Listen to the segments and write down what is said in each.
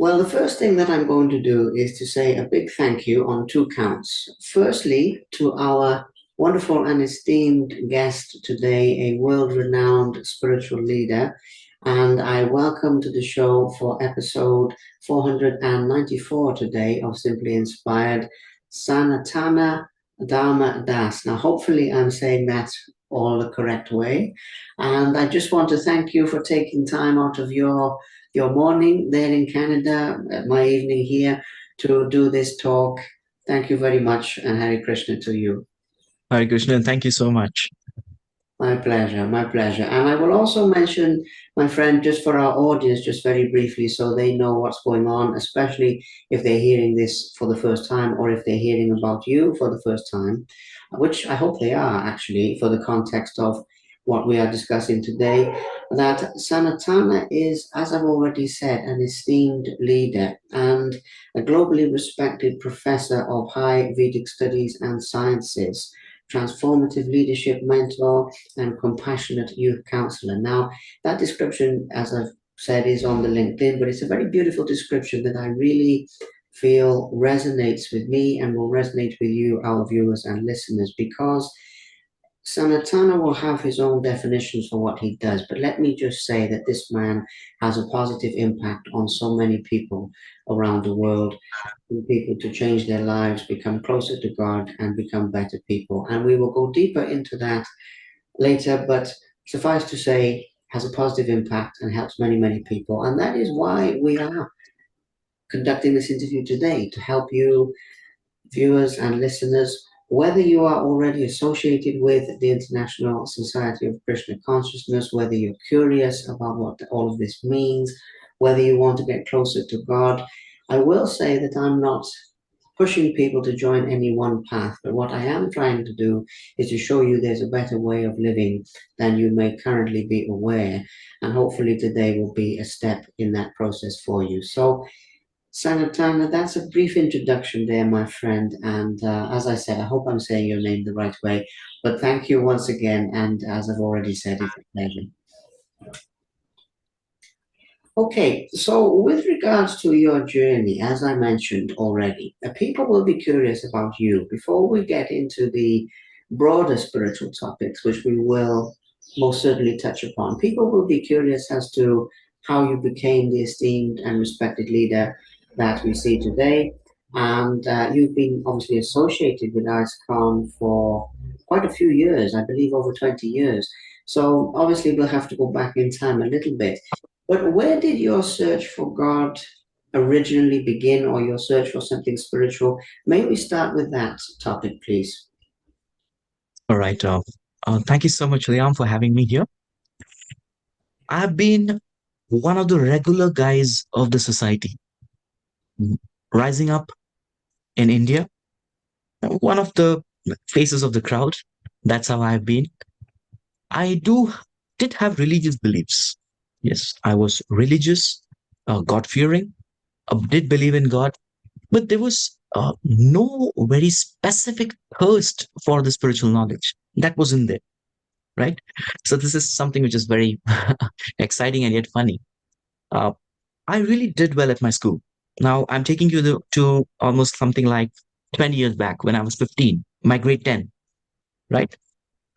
Well, the first thing that I'm going to do is to say a big thank you on two counts. Firstly, to our wonderful and esteemed guest today, a world renowned spiritual leader. And I welcome to the show for episode 494 today of Simply Inspired, Sanatana Dharma Das. Now, hopefully, I'm saying that all the correct way. And I just want to thank you for taking time out of your morning there in Canada, my evening here to do this talk. Thank you very much, and Hare Krishna to you. Hare Krishna, and thank you so much. My pleasure, my pleasure. And I will also mention, my friend, just for our audience, just very briefly, so they know what's going on, especially if they're hearing this for the first time or if they're hearing about you for the first time, which I hope they are actually, for the context of what we are discussing today. That Sanatana is, as I've already said, an esteemed leader and a globally respected professor of high Vedic studies and sciences, transformative leadership mentor, and compassionate youth counselor. Now, that description, as I've said, is on the LinkedIn, but it's a very beautiful description that I really feel resonates with me and will resonate with you, our viewers and listeners, because Sanatana will have his own definitions for what he does, but let me just say that this man has a positive impact on so many people around the world, people to change their lives, become closer to God, and become better people. And we will go deeper into that later, but suffice to say, has a positive impact and helps many, many people. And that is why we are conducting this interview today to help you, viewers and listeners, whether you are already associated with the International Society of Krishna Consciousness, whether you're curious about what all of this means, whether you want to get closer to God. I will say that I'm not pushing people to join any one path, but what I am trying to do is to show you there's a better way of living than you may currently be aware. And hopefully today will be a step in that process for you. So, Sanatana, that's a brief introduction there, my friend. And as I said, I hope I'm saying your name the right way. But thank you once again. And as I've already said, it's a pleasure. Okay, so with regards to your journey, as I mentioned already, people will be curious about you. Before we get into the broader spiritual topics, which we will most certainly touch upon, people will be curious as to how you became the esteemed and respected leader that we see today. And you've been obviously associated with ISKCON for quite a few years, I believe over 20 years. So obviously we'll have to go back in time a little bit. But where did your search for God originally begin, or your search for something spiritual? May we start with that topic, please? All right. Thank you so much, Liam, for having me here. I've been one of the regular guys of the society, rising up in India, one of the faces of the crowd. That's how I've been. I did have religious beliefs. Yes, I was religious, God fearing, did believe in God, but there was no very specific thirst for the spiritual knowledge that was in there, right? So this is something which is very exciting and yet funny. Uh, I really did well at my school. Now I'm taking you to almost something like 20 years back when I was 15, my grade 10, right?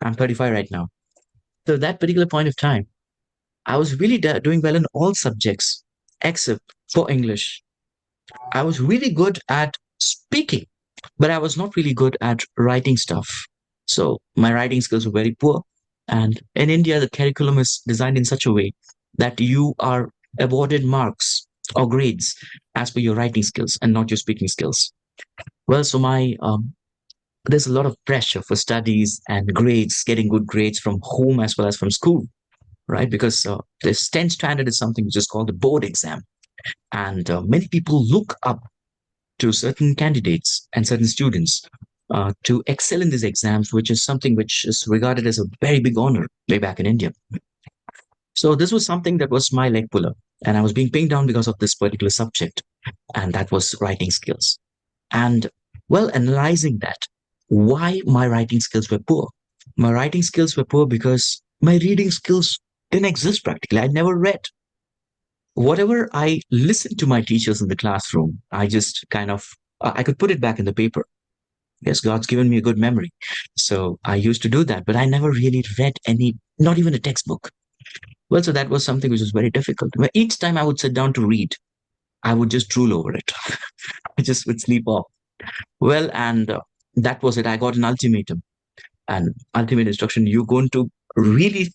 I'm 35 right now. So that particular point of time, I was really doing well in all subjects except for English. I was really good at speaking, but I was not really good at writing stuff. So my writing skills were very poor. And in India, the curriculum is designed in such a way that you are awarded marks or grades as per your writing skills and not your speaking skills. Well, so my there's a lot of pressure for studies and grades, getting good grades from home as well as from school, right? Because this 10th standard is something which is called the board exam. And many people look up to certain candidates and certain students to excel in these exams, which is something which is regarded as a very big honor way back in India. So this was something that was my leg puller, and I was being pinned down because of this particular subject, and that was writing skills. And well, analyzing that, why my writing skills were poor. My writing skills were poor because my reading skills didn't exist practically. I never read. whatever I listened to my teachers in the classroom, I just kind of, I could put it back in the paper. Yes, God's given me a good memory. So I used to do that, but I never really read any, not even a textbook. Well, so that was something which was very difficult. But each time I would sit down to read, I would just drool over it. I just would sleep off. Well, and that was it. I got an ultimatum, and ultimate instruction: you're going to really,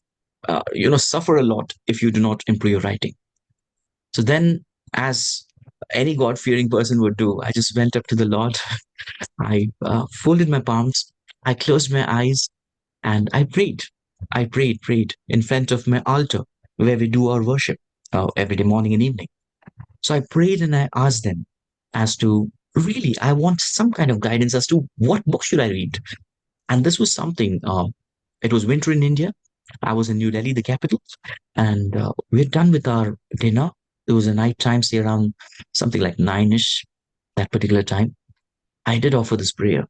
suffer a lot if you do not improve your writing. So then, as any God-fearing person would do, I just went up to the Lord. I folded my palms. I closed my eyes and I prayed. Prayed in front of my altar where we do our worship every day, morning and evening. So I prayed and I asked them as to really, I want some kind of guidance as to what book should I read. And this was something, it was winter in India. I was in New Delhi, the capital, and we're done with our dinner. It was a night time, say around something like 9ish, that particular time. I did offer this prayer.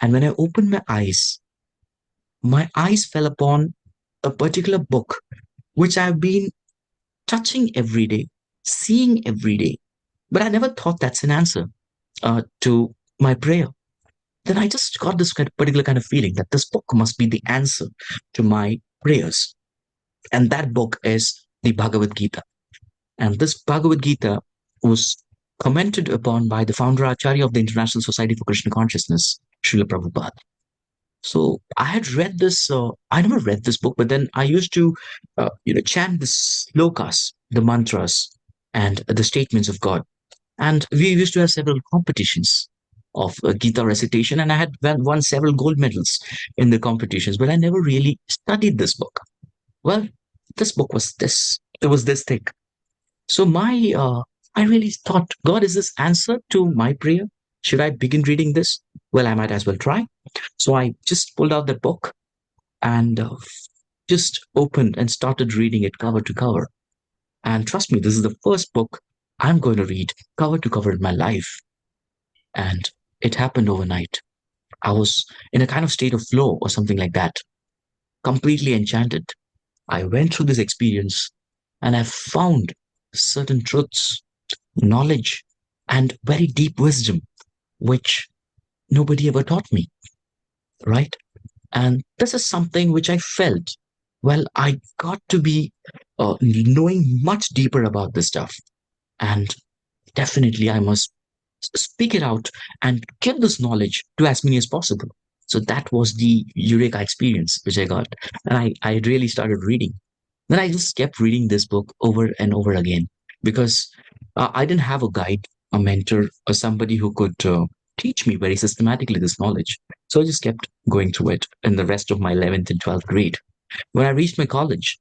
And when I opened my eyes fell upon a particular book which I've been touching every day, seeing every day. But I never thought that's an answer to my prayer. Then I just got this particular kind of feeling that this book must be the answer to my prayers. And that book is the Bhagavad Gita. And this Bhagavad Gita was commented upon by the founder Acharya of the International Society for Krishna Consciousness, Srila Prabhupada. So I had read this. I never read this book, but then I used to, chant the slokas, the mantras, and the statements of God. And we used to have several competitions of Gita recitation, and I had won several gold medals in the competitions. But I never really studied this book. Well, this book was this. It was this thick. So I really thought, God, is this answer to my prayer? Should I begin reading this? Well, I might as well try. So I just pulled out the book and just opened and started reading it cover to cover. And trust me, this is the first book I'm going to read cover to cover in my life. And it happened overnight. I was in a kind of state of flow or something like that, completely enchanted. I went through this experience and I found certain truths, knowledge, and very deep wisdom, which nobody ever taught me, right? And this is something which I felt, well, I got to be knowing much deeper about this stuff. And definitely I must speak it out and give this knowledge to as many as possible. So that was the Eureka experience which I got. And I really started reading. Then I just kept reading this book over and over again because I didn't have a guide, a mentor, or somebody who could teach me very systematically this knowledge. So I just kept going through it in the rest of my 11th and 12th grade. When I reached my college,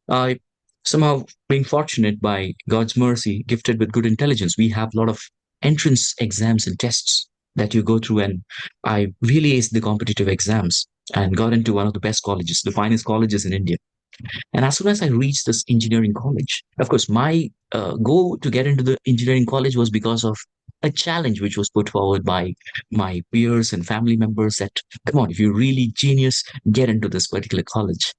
I somehow being fortunate by God's mercy, gifted with good intelligence. We have a lot of entrance exams and tests that you go through, and I really aced the competitive exams and got into one of the best colleges, the finest colleges in India. And as soon as I reached this engineering college, of course, my goal to get into the engineering college was because of a challenge which was put forward by my peers and family members that, come on, if you're really genius, get into this particular college,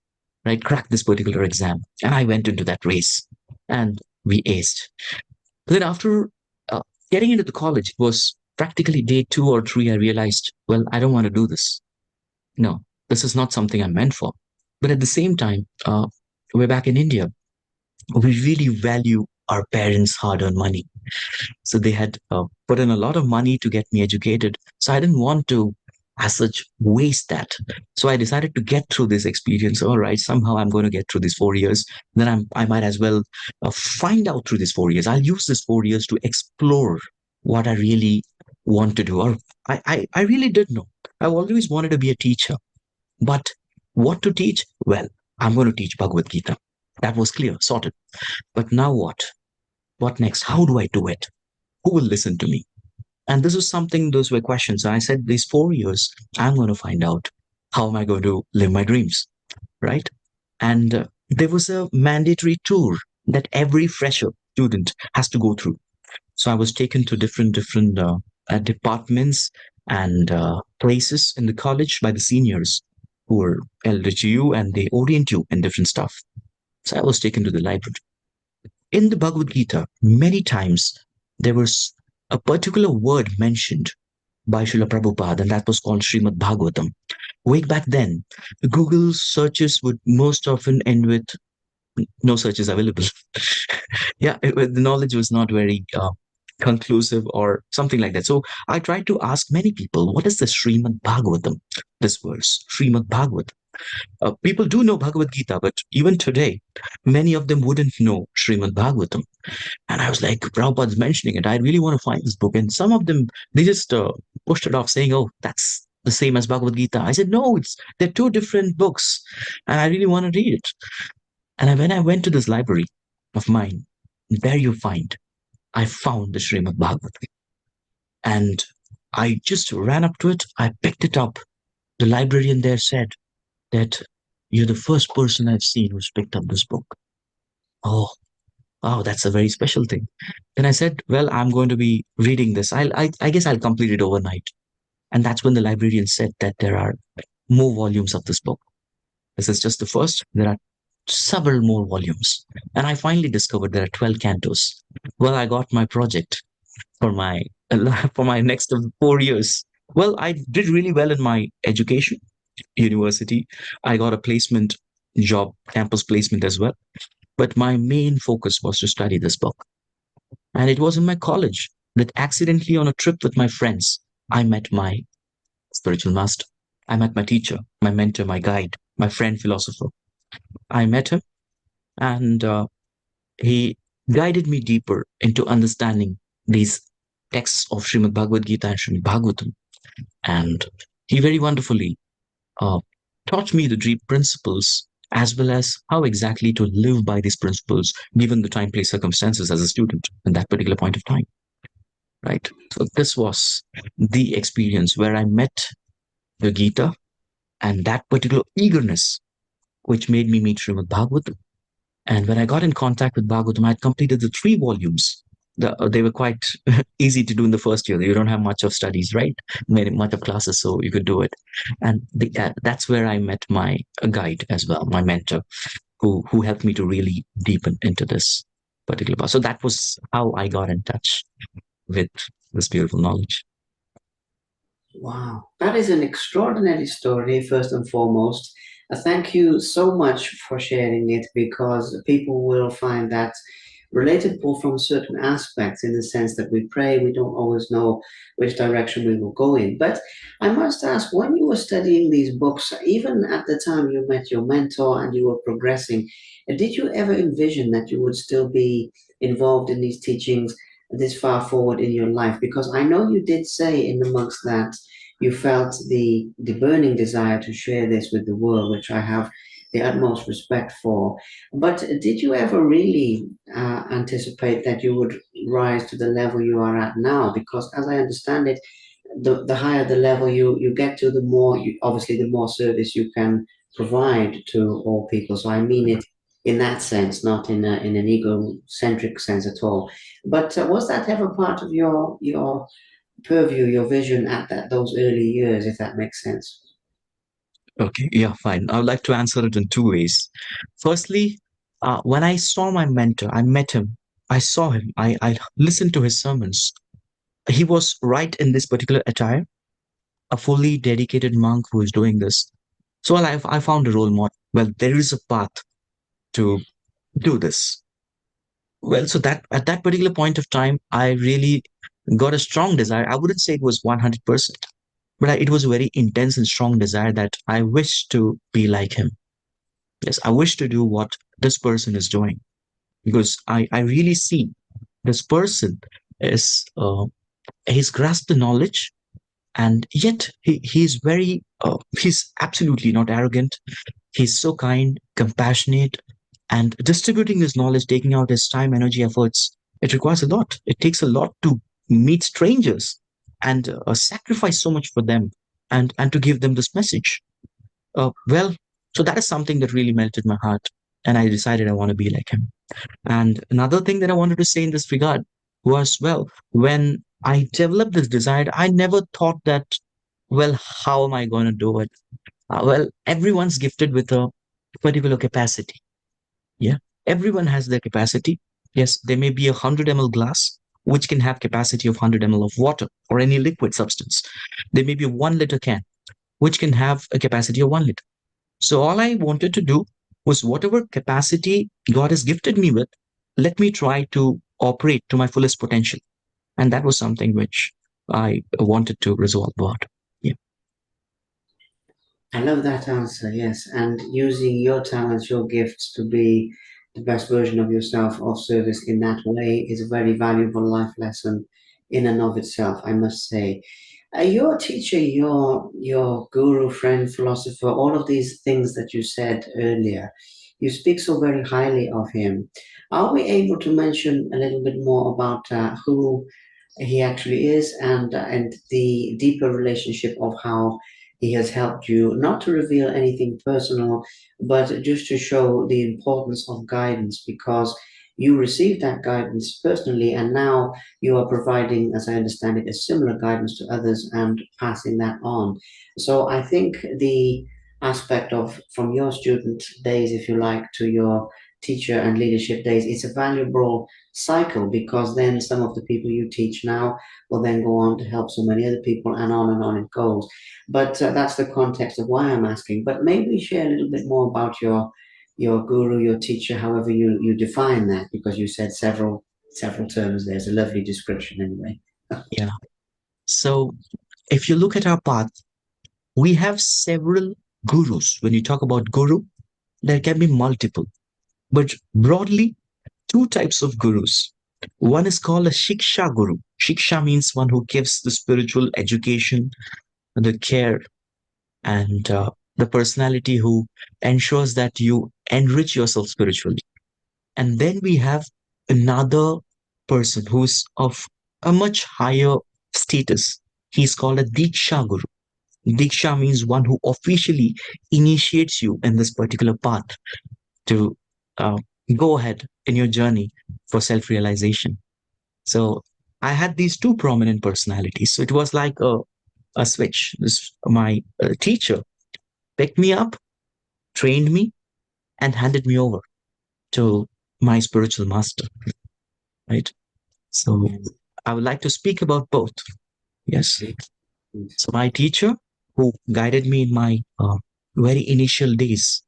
right? Crack this particular exam. And I went into that race and we aced. But then after uh, getting into the college, it was practically day 2 or 3, I realized, well, I don't want to do this. No, this is not something I'm meant for. But at the same time, we're back in India. We really value our parents' hard earned money. So they had put in a lot of money to get me educated. So I didn't want to, as such, waste that. So I decided to get through this experience. All right, somehow I'm going to get through these 4 years. Then I might as well find out through these 4 years. I'll use this 4 years to explore what I really want to do. Or I really did know. I've always wanted to be a teacher. But what to teach? Well, I'm going to teach Bhagavad Gita. That was clear, sorted. But now what? What next? How do I do it? Who will listen to me? And this was something, those were questions. I said, these 4 years, I'm going to find out how am I going to live my dreams, right? And there was a mandatory tour that every fresher student has to go through. So I was taken to different departments and places in the college by the seniors who were elder to you and they orient you in different stuff. So I was taken to the library. In the Bhagavad Gita, many times there was a particular word mentioned by Srila Prabhupada, and that was called Srimad Bhagavatam. Way back then, Google searches would most often end with no search is available. Yeah, the knowledge was not very conclusive or something like that. So I tried to ask many people, what is the Srimad Bhagavatam? This verse, Srimad Bhagavatam. People do know Bhagavad Gita, but even today, many of them wouldn't know Srimad Bhagavatam. And I was like, Prabhupada's mentioning it. I really want to find this book. And some of them, they just pushed it off saying, oh, that's the same as Bhagavad Gita. I said, no, they're two different books. And I really want to read it. And when I went to this library of mine, there you find, I found the Srimad Bhagavatam. And I just ran up to it. I picked it up. The librarian there said that you're the first person I've seen who's picked up this book. Oh, wow, that's a very special thing. Then I said, well, I'm going to be reading this. I guess I'll complete it overnight. And that's when the librarian said that there are more volumes of this book. This is just the first. There are several more volumes. And I finally discovered there are 12 cantos. Well, I got my project for my for my next 4 years. Well, I did really well in my education, university. I got a placement job, campus placement as well. But my main focus was to study this book. And it was in my college that accidentally on a trip with my friends, I met my spiritual master. I met my teacher, my mentor, my guide, my friend, philosopher. I met him and he guided me deeper into understanding these texts of Srimad Bhagavad Gita and Srimad Bhagavatam. And he very wonderfully uh, taught me the deep principles as well as how exactly to live by these principles given the time, place, circumstances as a student in that particular point of time. Right. So this was the experience where I met the Gita and that particular eagerness which made me meet Srimad Bhagavatam. And when I got in contact with Bhagavatam, I had completed the 3 volumes. They were quite easy to do in the first year. You don't have much of studies, right? Much of classes, so you could do it. And that's where I met my guide as well, my mentor, who helped me to really deepen into this particular part. So that was how I got in touch with this beautiful knowledge. Wow, that is an extraordinary story, first and foremost. Thank you so much for sharing it because people will find that relatable from certain aspects in the sense that we pray, we don't always know which direction we will go in. But I must ask, when you were studying these books, even at the time you met your mentor and you were progressing, did you ever envision that you would still be involved in these teachings this far forward in your life? Because I know you did say in amongst that you felt the burning desire to share this with the world, which I have the utmost respect for. But did you ever really anticipate that you would rise to the level you are at now? Because as I understand it, the higher the level you get to, the more obviously the more service you can provide to all people. So I mean it in that sense, not in an egocentric sense at all. But was that ever part of your purview, your vision at those early years, if that makes sense? Okay, yeah, fine. I would like to answer it in 2 ways. Firstly, when I saw my mentor, I met him, I saw him, I listened to his sermons. He was right in this particular attire, a fully dedicated monk who is doing this. So I found a role model. Well, there is a path to do this. Well, so that at that particular point of time, I really got a strong desire. I wouldn't say it was 100%, but it was a very intense and strong desire that I wish to be like him. Yes, I wish to do what this person is doing because I really see this person is he's grasped the knowledge and yet he's very he's absolutely not arrogant. He's so kind, compassionate, and distributing his knowledge, taking out his time, energy, efforts. It requires a lot. It takes a lot to meet strangers and sacrifice so much for them and to give them this message. Well, so that is something that really melted my heart, and I decided I want to be like him. And another thing that I wanted to say in this regard was, well, when I developed this desire, I never thought that, well, how am I going to do it? Well, everyone's gifted with a particular capacity. Yeah. Everyone has their capacity. Yes, there may be a 100 ml glass, which can have capacity of 100 ml of water or any liquid substance. There may be a 1 liter can, which can have a capacity of 1 liter. So all I wanted to do was whatever capacity God has gifted me with, let me try to operate to my fullest potential. And that was something which I wanted to resolve about. Yeah. I love that answer, yes. And using your talents, your gifts to be the best version of yourself of service in that way is a very valuable life lesson in and of itself, I must say. Your teacher, your guru, friend, philosopher, all of these things that you said earlier, you speak so very highly of him. Are we able to mention a little bit more about who he actually is and the deeper relationship of how he has helped you not to reveal anything personal, but just to show the importance of guidance because you received that guidance personally, and now you are providing, as I understand it, a similar guidance to others and passing that on. So I think the aspect of from your student days, if you like, to your teacher and leadership days, it's a valuable cycle because then some of the people you teach now will then go on to help so many other people and on it goes. But that's the context of why I'm asking. But maybe share a little bit more about your guru, your teacher, however you define that, because you said several terms. There's a lovely description anyway. Yeah. So if you look at our path, we have several gurus. When you talk about guru, there can be multiple, but broadly, two types of gurus. One is called a Shiksha Guru. Shiksha means one who gives the spiritual education, the care, and the personality who ensures that you enrich yourself spiritually. And then we have another person who's of a much higher status. He's called a Diksha Guru. Diksha means one who officially initiates you in this particular path to uh, go ahead in your journey for self realization. So I had these two prominent personalities. So it was like a switch. My teacher picked me up, trained me, and handed me over to my spiritual master, right? So Yes, I would like to speak about both. Yes. yes, So my teacher, who guided me in my very initial days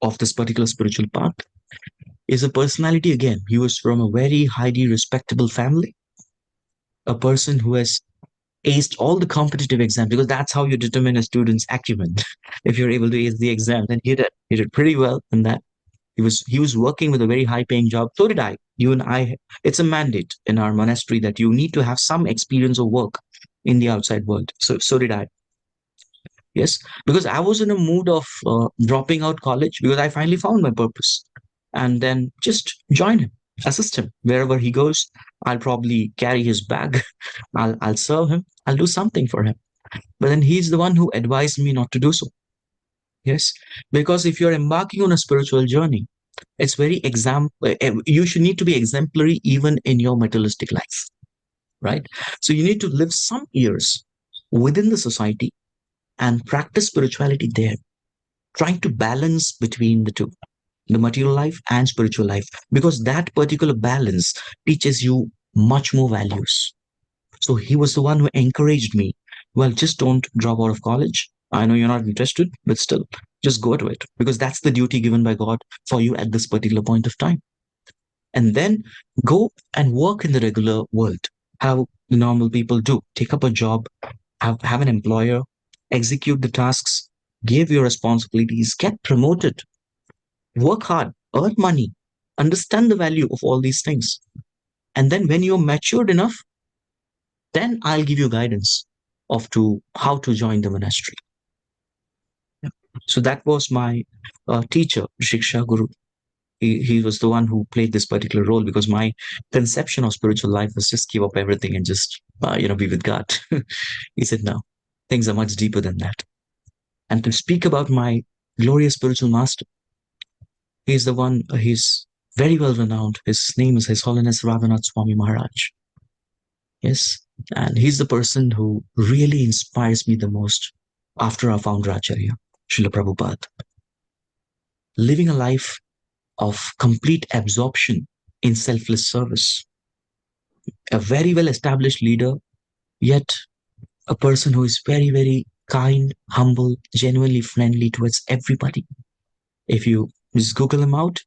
of this particular spiritual path, is a personality again. He was from a very highly respectable family, a person who has aced all the competitive exams because that's how you determine a student's acumen. If you're able to ace the exam, then he did. He did pretty well in that. He was working with a very high paying job. So did I. You and I. It's a mandate in our monastery that you need to have some experience of work in the outside world. So did I. Yes, because I was in a mood of dropping out college because I finally found my purpose, and then just join him, assist him wherever he goes. I'll probably carry his bag. I'll serve him. I'll do something for him. But then he's the one who advised me not to do so. Yes, because if you're embarking on a spiritual journey, it's very you should need to be exemplary even in your materialistic life, right? So you need to live some years within the society and practice spirituality there, trying to balance between the two, the material life and spiritual life, because that particular balance teaches you much more values. So he was the one who encouraged me. Well, just don't drop out of college. I know you're not interested, but still, just go to it because that's the duty given by God for you at this particular point of time. And then go and work in the regular world. How the normal people do. Take up a job, have an employer, execute the tasks, give your responsibilities, get promoted, work hard, earn money, understand the value of all these things. And then when you're matured enough, then I'll give you guidance of to how to join the monastery. Yeah. So that was my teacher, Shiksha Guru. He was the one who played this particular role because my conception of spiritual life was just give up everything and just be with God. He said no, things are much deeper than that. And to speak about my glorious spiritual master, he's the one. He's very well renowned. His name is His Holiness Ravanath Swami Maharaj. Yes, and he's the person who really inspires me the most after our founder Acharya, Srila Prabhupada. Living a life of complete absorption in selfless service. A very well established leader, yet a person who is very, very kind, humble, genuinely friendly towards everybody. If you just Google him out,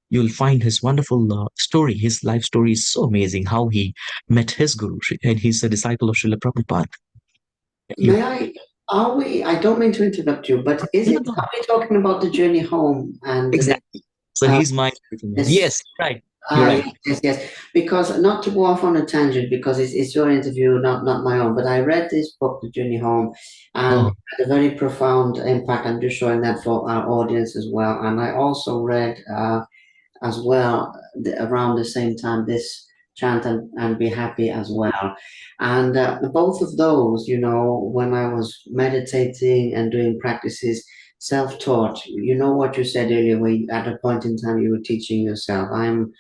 you'll find his wonderful story. His life story is so amazing how he met his guru, and he's a disciple of Srila Prabhupada. You May I? Are we? I don't mean to interrupt you, but is No, it? no, Are we talking about the journey home and exactly. So uh, he's my spiritual man. this? Yes, right. You're right. Yes, yes. Because not to go off on a tangent, because it's your interview, not my own. But I read this book, The Journey Home, and Oh, it had a very profound impact. I'm just showing that for our audience as well. And I also read as well around the same time this chant and be happy as well. And both of those, when I was meditating and doing practices, self-taught, you know what you said earlier, where at a point in time you were teaching yourself. I'm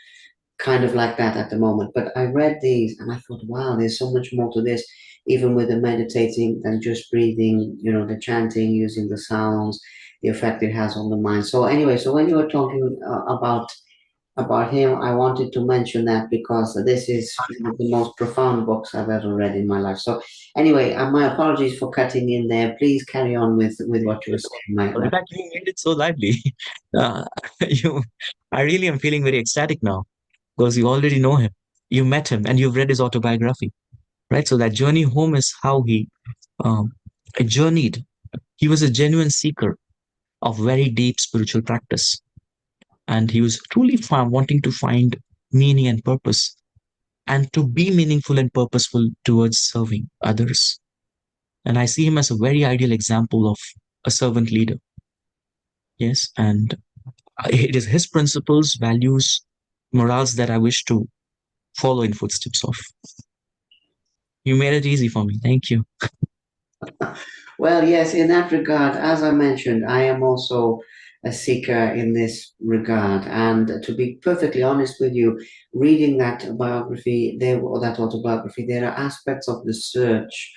kind of like that at the moment. But I read these and I thought, wow, there's so much more to this, even with the meditating than just breathing, the chanting, using the sounds, the effect it has on the mind. So anyway, so when you were talking about him, I wanted to mention that because this is one of the most profound books I've ever read in my life. So anyway, my apologies for cutting in there. Please carry on with what you were saying, in fact, you made it so lively. Uh, you, I really am feeling very ecstatic now because you already know him. You met him and you've read his autobiography, right? So that journey home is how he um, journeyed. He was a genuine seeker of very deep spiritual practice, and he was truly wanting to find meaning and purpose, and to be meaningful and purposeful towards serving others. And I see him as a very ideal example of a servant leader. Yes, and it is his principles, values, morals that I wish to follow in footsteps of. You made it easy for me. Thank you. Well, yes, in that regard, as I mentioned, I am also a seeker in this regard. And to be perfectly honest with you, reading that biography, or that autobiography, there are aspects of the search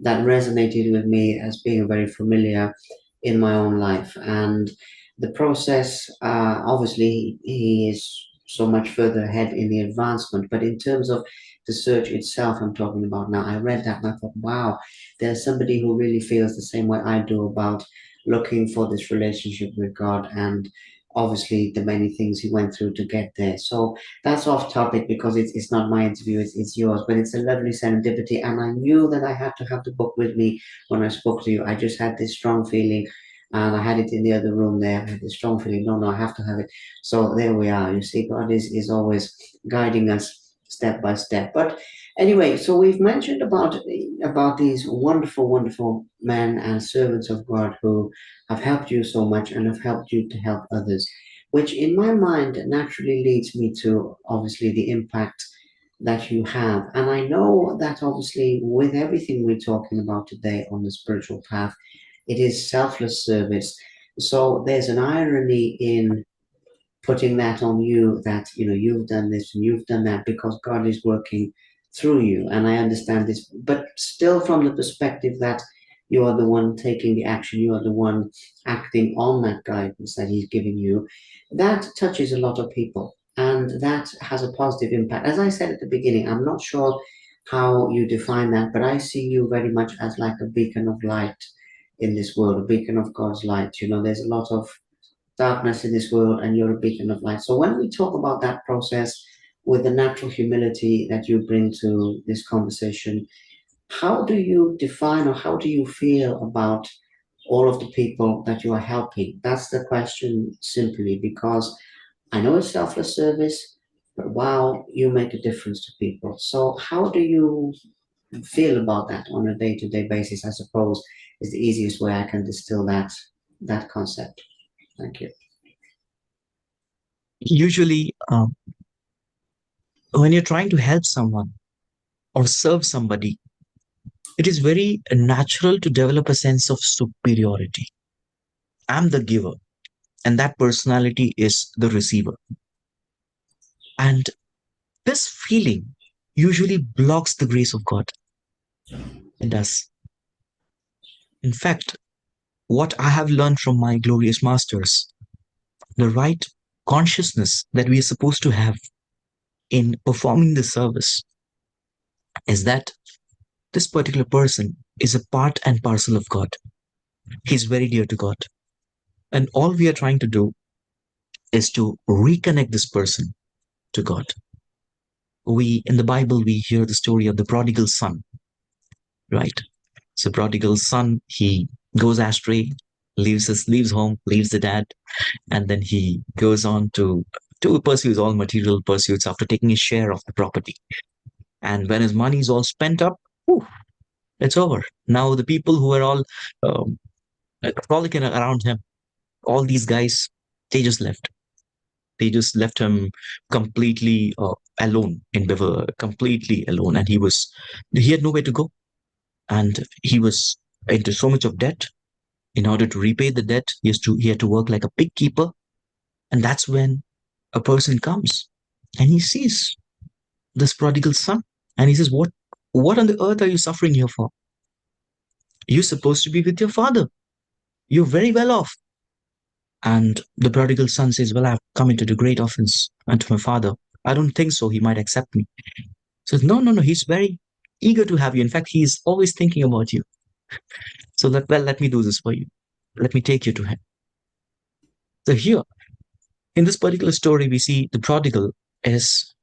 that resonated with me as being very familiar in my own life. And the process, obviously, he is so much further ahead in the advancement. But in terms of the search itself, I'm talking about now, I read that and I thought, wow, there's somebody who really feels the same way I do about looking for this relationship with God and obviously the many things he went through to get there. So that's off topic because it's not my interview, it's yours, but it's a lovely serendipity. And I knew that I had to have the book with me when I spoke to you. I just had this strong feeling. And I had it in the other room there. I had this strong feeling, no, I have to have it. So there we are. You see, God is always guiding us step by step. But anyway, so we've mentioned about these wonderful, wonderful men and servants of God who have helped you so much and have helped you to help others, which in my mind naturally leads me to obviously the impact that you have. And I know that obviously with everything we're talking about today on the spiritual path, it is selfless service. So there's an irony in putting that on you that you've done this and you've done that because God is working through you, and I understand this, but still from the perspective that you are the one taking the action, you are the one acting on that guidance that he's giving you. That touches a lot of people and that has a positive impact. As I said at the beginning, I'm not sure how you define that, but I see you very much as like a beacon of light in this world, a beacon of God's light. There's a lot of darkness in this world and you're a beacon of light. So when we talk about that process with the natural humility that you bring to this conversation, how do you define or how do you feel about all of the people that you are helping? That's the question simply because I know it's selfless service, but wow, you make a difference to people. So how do you feel about that on a day-to-day basis? I suppose is the easiest way I can distill that concept. Thank you. Usually, when you're trying to help someone or serve somebody, it is very natural to develop a sense of superiority. I'm the giver, and that personality is the receiver. And this feeling usually blocks the grace of God. It does. In fact, what I have learned from my glorious masters, the right consciousness that we are supposed to have in performing the service is that this particular person is a part and parcel of God. He's very dear to God. And all we are trying to do is to reconnect this person to God. In the Bible, we hear the story of the prodigal son, right? So prodigal son, he goes astray, leaves home, leaves the dad, and then he goes on to pursue his all material pursuits after taking his share of the property. And when his money is all spent up, whew, it's over. Now the people who were all um, frolicking around him, all these guys, they just left. They just left him completely alone in Bever, completely alone, and he had nowhere to go, and he was into so much of debt. In order to repay the debt, he had to work like a pig keeper, and that's when a person comes and he sees this prodigal son, and he says, What on the earth are you suffering here for? You're supposed to be with your father. You're very well off. And the prodigal son says, Well, I've come into the great offense unto my father. I don't think so. He might accept me. Says, No, no, no. He's very eager to have you. In fact, he's always thinking about you. So let me do this for you. Let me take you to him. So here, in this particular story, we see the prodigal is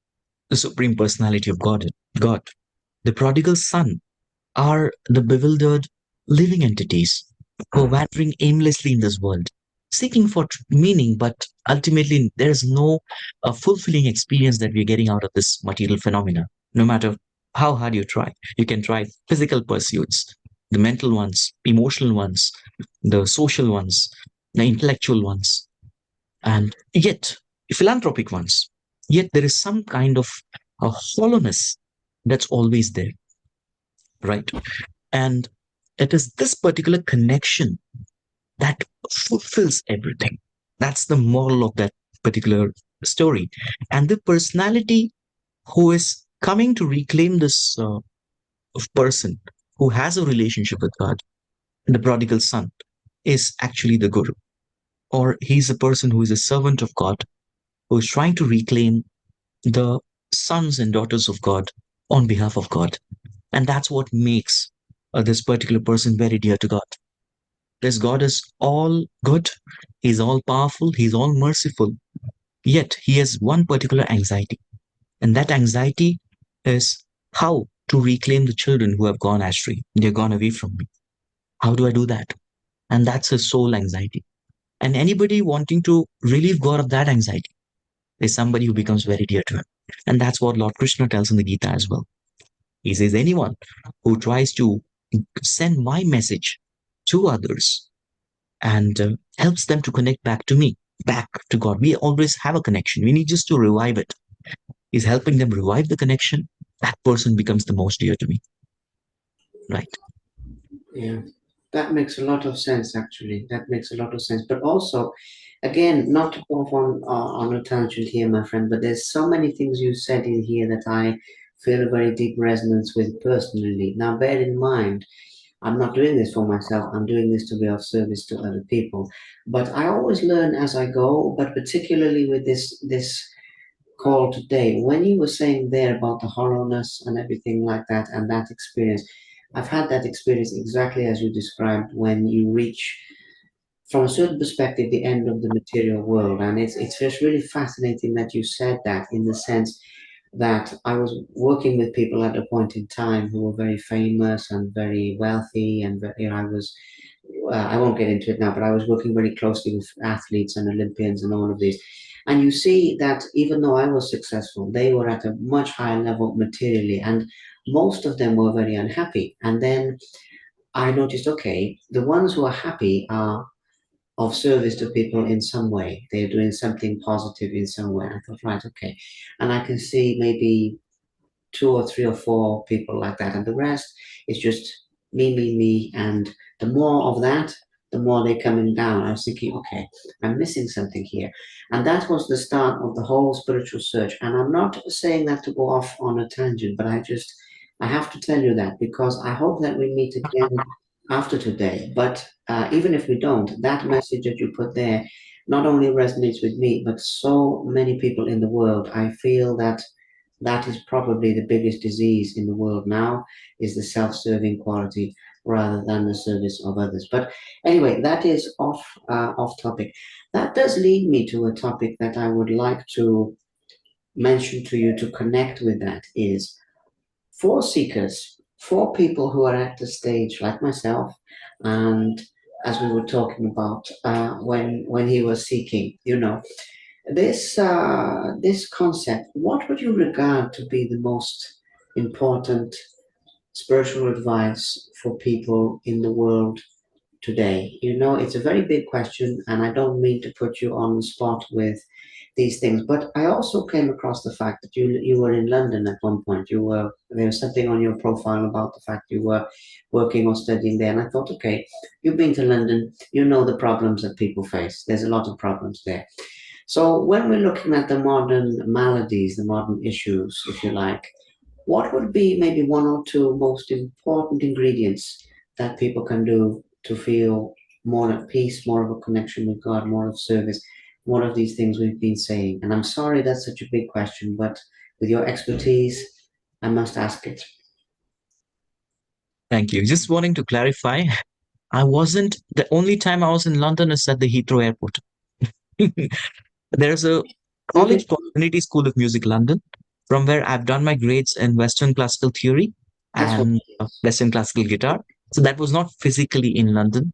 the supreme personality of God. God. The prodigal son are the bewildered living entities who are wandering aimlessly in this world, seeking for meaning, but ultimately there's no fulfilling experience that we're getting out of this material phenomena. No matter how hard you try, you can try physical pursuits, the mental ones, emotional ones, the social ones, the intellectual ones, and yet philanthropic ones. Yet there is some kind of a hollowness that's always there, right? And it is this particular connection that fulfills everything. That's the moral of that particular story. And the personality who is coming to reclaim this person who has a relationship with God, the prodigal son, is actually the guru. Or he's a person who is a servant of God, who is trying to reclaim the sons and daughters of God on behalf of God. And that's what makes this particular person very dear to God. This God is all good, He's all powerful, He's all merciful. Yet He has one particular anxiety. And that anxiety is how to reclaim the children who have gone astray. They've gone away from me. How do I do that? And that's His sole anxiety. And anybody wanting to relieve God of that anxiety is somebody who becomes very dear to Him. And that's what Lord Krishna tells in the Gita as well. He says, anyone who tries to send my message to others and helps them to connect back to me, back to God. We always have a connection. We need just to revive it. He's helping them revive the connection. That person becomes the most dear to me. Right. Yeah, that makes a lot of sense, actually. That makes a lot of sense. But also, again, not to go off on a tangent here, my friend, but there's so many things you said in here that I feel a very deep resonance with personally. Now, bear in mind, I'm not doing this for myself. I'm doing this to be of service to other people. But I always learn as I go, but particularly with this call today. When you were saying there about the hollowness and everything like that, and that experience, I've had that experience exactly as you described when you reach, from a certain perspective, the end of the material world. And it's just really fascinating that you said that in the sense that I was working with people at a point in time who were very famous and very wealthy, and I was I won't get into it now, but I was working very closely with athletes and Olympians and all of these. And you see that even though I was successful, they were at a much higher level materially, and most of them were very unhappy. And then I noticed, okay, the ones who are happy are of service to people in some way. They're doing something positive in some way. I thought, right, okay. And I can see maybe two or three or four people like that, and the rest is just me, me, me. And the more of that, the more they're coming down. I was thinking, okay, I'm missing something here. And that was the start of the whole spiritual search. And I'm not saying that to go off on a tangent, but I have to tell you that because I hope that we meet again after today. But even if we don't, that message that you put there not only resonates with me, but so many people in the world. I feel that that is probably the biggest disease in the world now, is the self-serving quality rather than the service of others. But anyway, that is off topic. That does lead me to a topic that I would like to mention to you to connect with. That is, for seekers, for people who are at the stage like myself, and as we were talking about when he was seeking, this concept. What would you regard to be the most important spiritual advice for people in the world today? It's a very big question, and I don't mean to put you on the spot with these things, but I also came across the fact that you were in London at one point. There was something on your profile about the fact you were working or studying there, and I thought, okay, you've been to London, you know the problems that people face. There's a lot of problems there. So when we're looking at the modern maladies, the modern issues, if you like, what would be maybe one or two most important ingredients that people can do to feel more at peace, more of a connection with God, more of service, more of these things we've been saying? And I'm sorry that's such a big question, but with your expertise, I must ask it. Thank you. Just wanting to clarify, I wasn't the only time I was in London is at the Heathrow Airport. There's a Okay, college called Trinity School of Music, London, from where I've done my grades in Western classical theory that's what and it is. Western classical guitar. So that was not physically in London.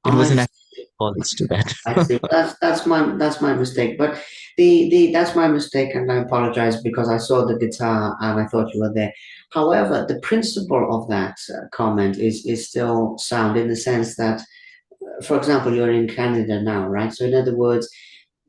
It was I an actual college to that. I see. That's my mistake. But the that's my mistake, and I apologize because I saw the guitar and I thought you were there. However, the principle of that comment is still sound in the sense that, for example, you're in Canada now, right? So in other words,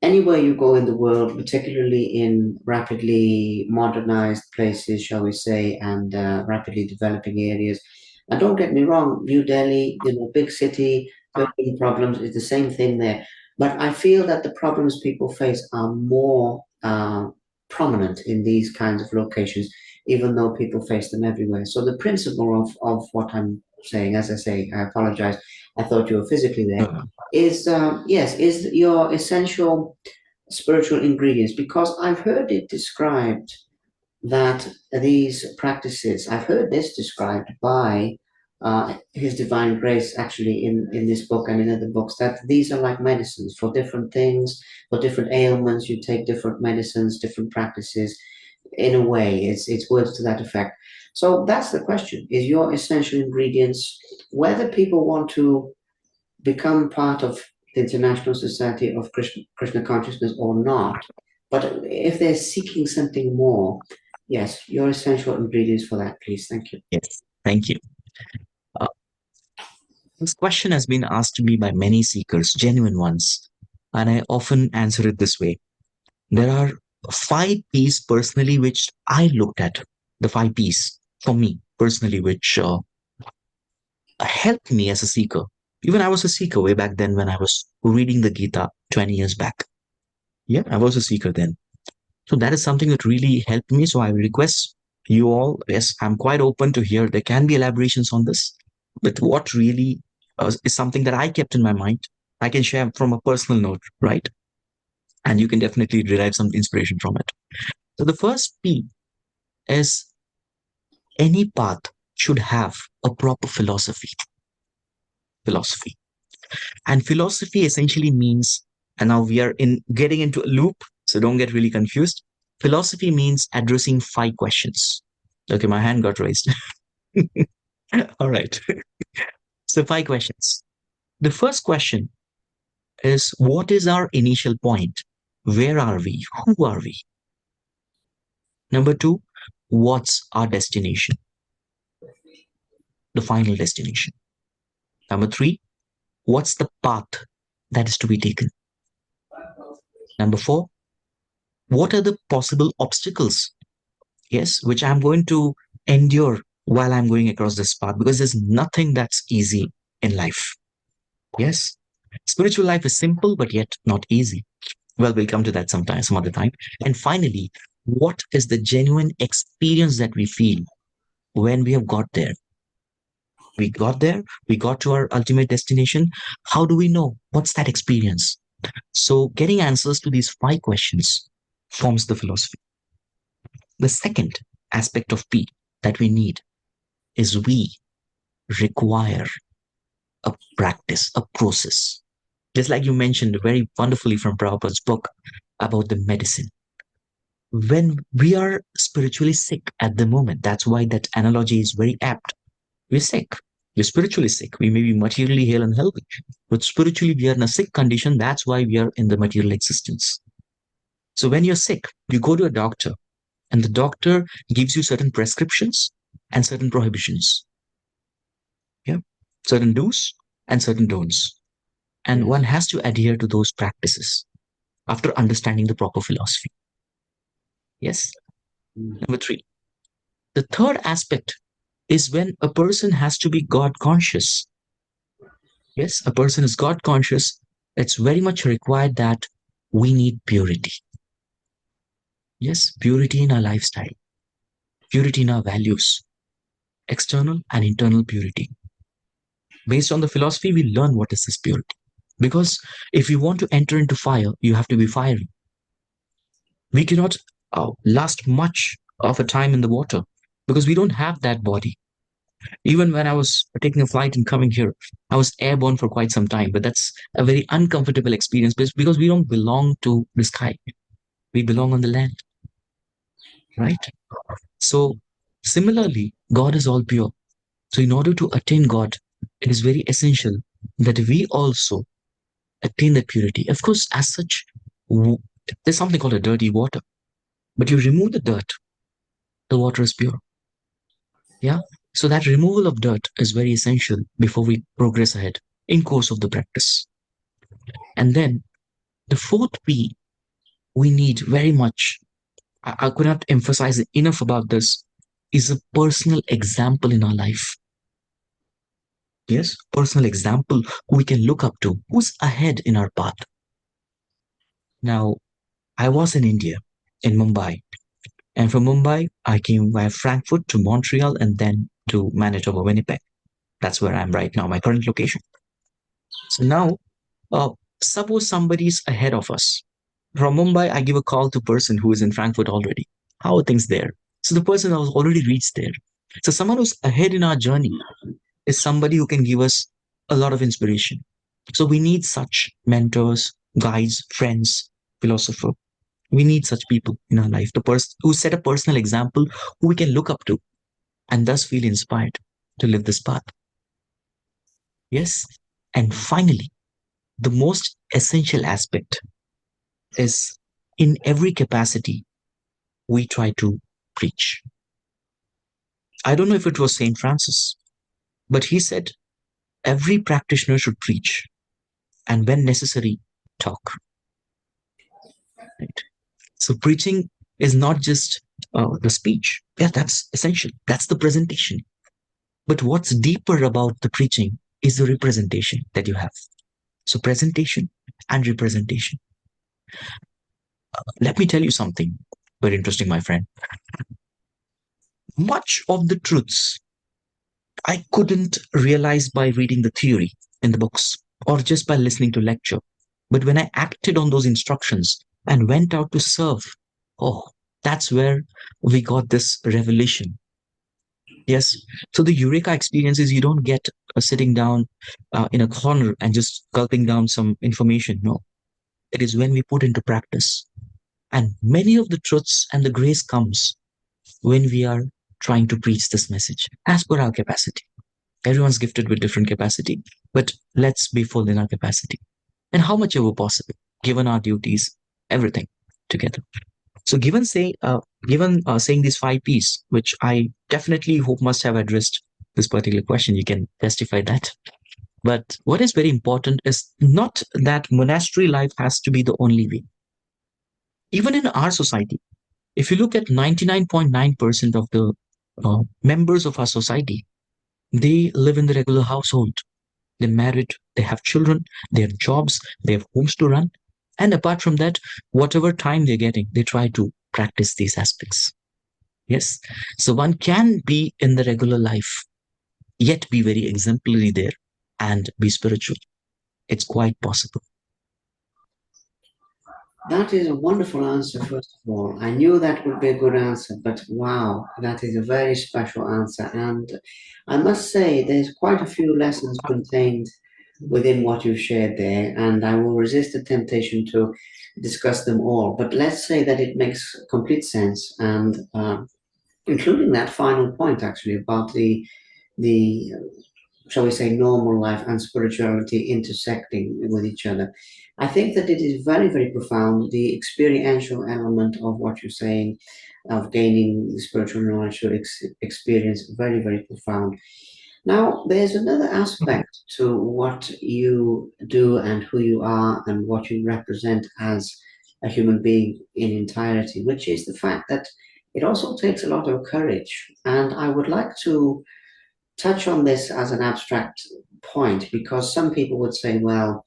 anywhere you go in the world, particularly in rapidly modernized places, shall we say, and rapidly developing areas. And don't get me wrong, New Delhi, big city, urban problems is the same thing there. But I feel that the problems people face are more prominent in these kinds of locations, even though people face them everywhere. So the principle of what I'm saying, as I say, I apologize. I thought you were physically there is yes, is your essential spiritual ingredients, because I've heard it described that these practices, I've heard this described by His Divine Grace actually in this book and in other books, that these are like medicines for different things, for different ailments. You take different medicines, different practices. In a way, it's words to that effect. So that's the question: is your essential ingredients, whether people want to become part of the International Society of Krishna Consciousness or not. But if they're seeking something more, yes, your essential ingredients for that, please. Thank you. Yes, thank you. Uh, this question has been asked to me by many seekers, genuine ones, and I often answer it this way. There are five P's personally which I looked at, the five P's for me personally, which helped me as a seeker. Even I was a seeker way back then when I was reading the Gita 20 years back. Yeah, I was a seeker then. So that is something that really helped me. So I request you all, yes, I'm quite open to hear. There can be elaborations on this, but what really is something that I kept in my mind, I can share from a personal note, right? And you can definitely derive some inspiration from it. So the first P is any path should have a proper philosophy. Philosophy. And philosophy essentially means, and now we are in getting into a loop, so don't get really confused. Philosophy means addressing five questions. Okay, my hand got raised. All right. So, five questions. The first question is, what is our initial point? Where are we? Who are we? Number two, what's our destination? The final destination. Number three, what's the path that is to be taken? Number four, what are the possible obstacles? Yes, which I'm going to endure while I'm going across this path, because there's nothing that's easy in life. Yes, spiritual life is simple, but yet not easy. Well, we'll come to that sometime, some other time. And finally, what is the genuine experience that we feel when we have got there? We got there, we got to our ultimate destination. How do we know? What's that experience? So, getting answers to these five questions forms the philosophy. The second aspect of P that we need is we require a practice, a process. Just like you mentioned very wonderfully from Prabhupada's book about the medicine. When we are spiritually sick at the moment, that's why that analogy is very apt. We're sick. We're spiritually sick. We may be materially hale and healthy, but spiritually we are in a sick condition. That's why we are in the material existence. So when you're sick, you go to a doctor, and the doctor gives you certain prescriptions and certain prohibitions. Yeah, certain do's and certain don'ts, and one Yes. has to adhere to those practices after understanding the proper philosophy. Yes. Mm. Number three, the third aspect is when a person has to be God conscious. Yes, a person is God conscious. It's very much required that we need purity. Yes, purity in our lifestyle, purity in our values, external and internal purity. Based on the philosophy, we learn what is this purity. Because if you want to enter into fire, you have to be fiery. We cannot last much of a time in the water because we don't have that body. Even when I was taking a flight and coming here, I was airborne for quite some time, but that's a very uncomfortable experience because we don't belong to the sky. We belong on the land, right? So, similarly, God is all pure. So, in order to attain God, it is very essential that we also attain that purity. Of course, as such, there's something called a dirty water, but you remove the dirt, the water is pure. Yeah. So that removal of dirt is very essential before we progress ahead in course of the practice. And then the fourth P we need very much, I could not emphasize enough about this, is a personal example in our life. Yes, personal example who we can look up to, who's ahead in our path. Now, I was in India, in Mumbai, and from Mumbai, I came via Frankfurt to Montreal and then to Manitoba, Winnipeg. That's where I'm right now, my current location. So now, uh, suppose somebody's ahead of us. From Mumbai, I give a call to person who is in Frankfurt already. How are things there? So the person has already reached there. So someone who's ahead in our journey is somebody who can give us a lot of inspiration. So we need such mentors, guides, friends, philosopher. We need such people in our life. The person who set a personal example who we can look up to and thus feel inspired to live this path. Yes. And finally, the most essential aspect is in every capacity we try to preach. I don't know if it was St. Francis, but he said every practitioner should preach and when necessary, talk. Right? So preaching is not just the speech. Yeah, that's essential. That's the presentation. But what's deeper about the preaching is the representation that you have. So presentation and representation. Let me tell you something very interesting, my friend. Much of the truths I couldn't realize by reading the theory in the books or just by listening to lecture. But when I acted on those instructions and went out to serve, oh, that's where we got this revelation. Yes. So the Eureka experience is you don't get sitting down in a corner and just gulping down some information. No, it is when we put into practice. And many of the truths and the grace comes when we are trying to preach this message as per our capacity. Everyone's gifted with different capacity, but let's be full in our capacity and how much ever possible, given our duties, everything together. So, given saying these five P's, which I definitely hope must have addressed this particular question, you can testify that. But what is very important is not that monastery life has to be the only way. Even in our society, if you look at 99.9% of the members of our society, they live in the regular household. They're married, they have children, they have jobs, they have homes to run. And apart from that, whatever time they're getting, they try to practice these aspects. Yes. So one can be in the regular life, yet be very exemplary there and be spiritual. It's quite possible. That is a wonderful answer, first of all. I knew that would be a good answer, but wow, that is a very special answer. And I must say, there's quite a few lessons contained within what you've shared there, and I will resist the temptation to discuss them all. But let's say that it makes complete sense, and including that final point actually about the shall we say, normal life and spirituality intersecting with each other. I think that it is very, very profound. The experiential element of what you're saying, of gaining spiritual knowledge or experience, very, very profound. Now, there's another aspect to what you do and who you are and what you represent as a human being in entirety, which is the fact that it also takes a lot of courage. And I would like to touch on this as an abstract point because some people would say, well,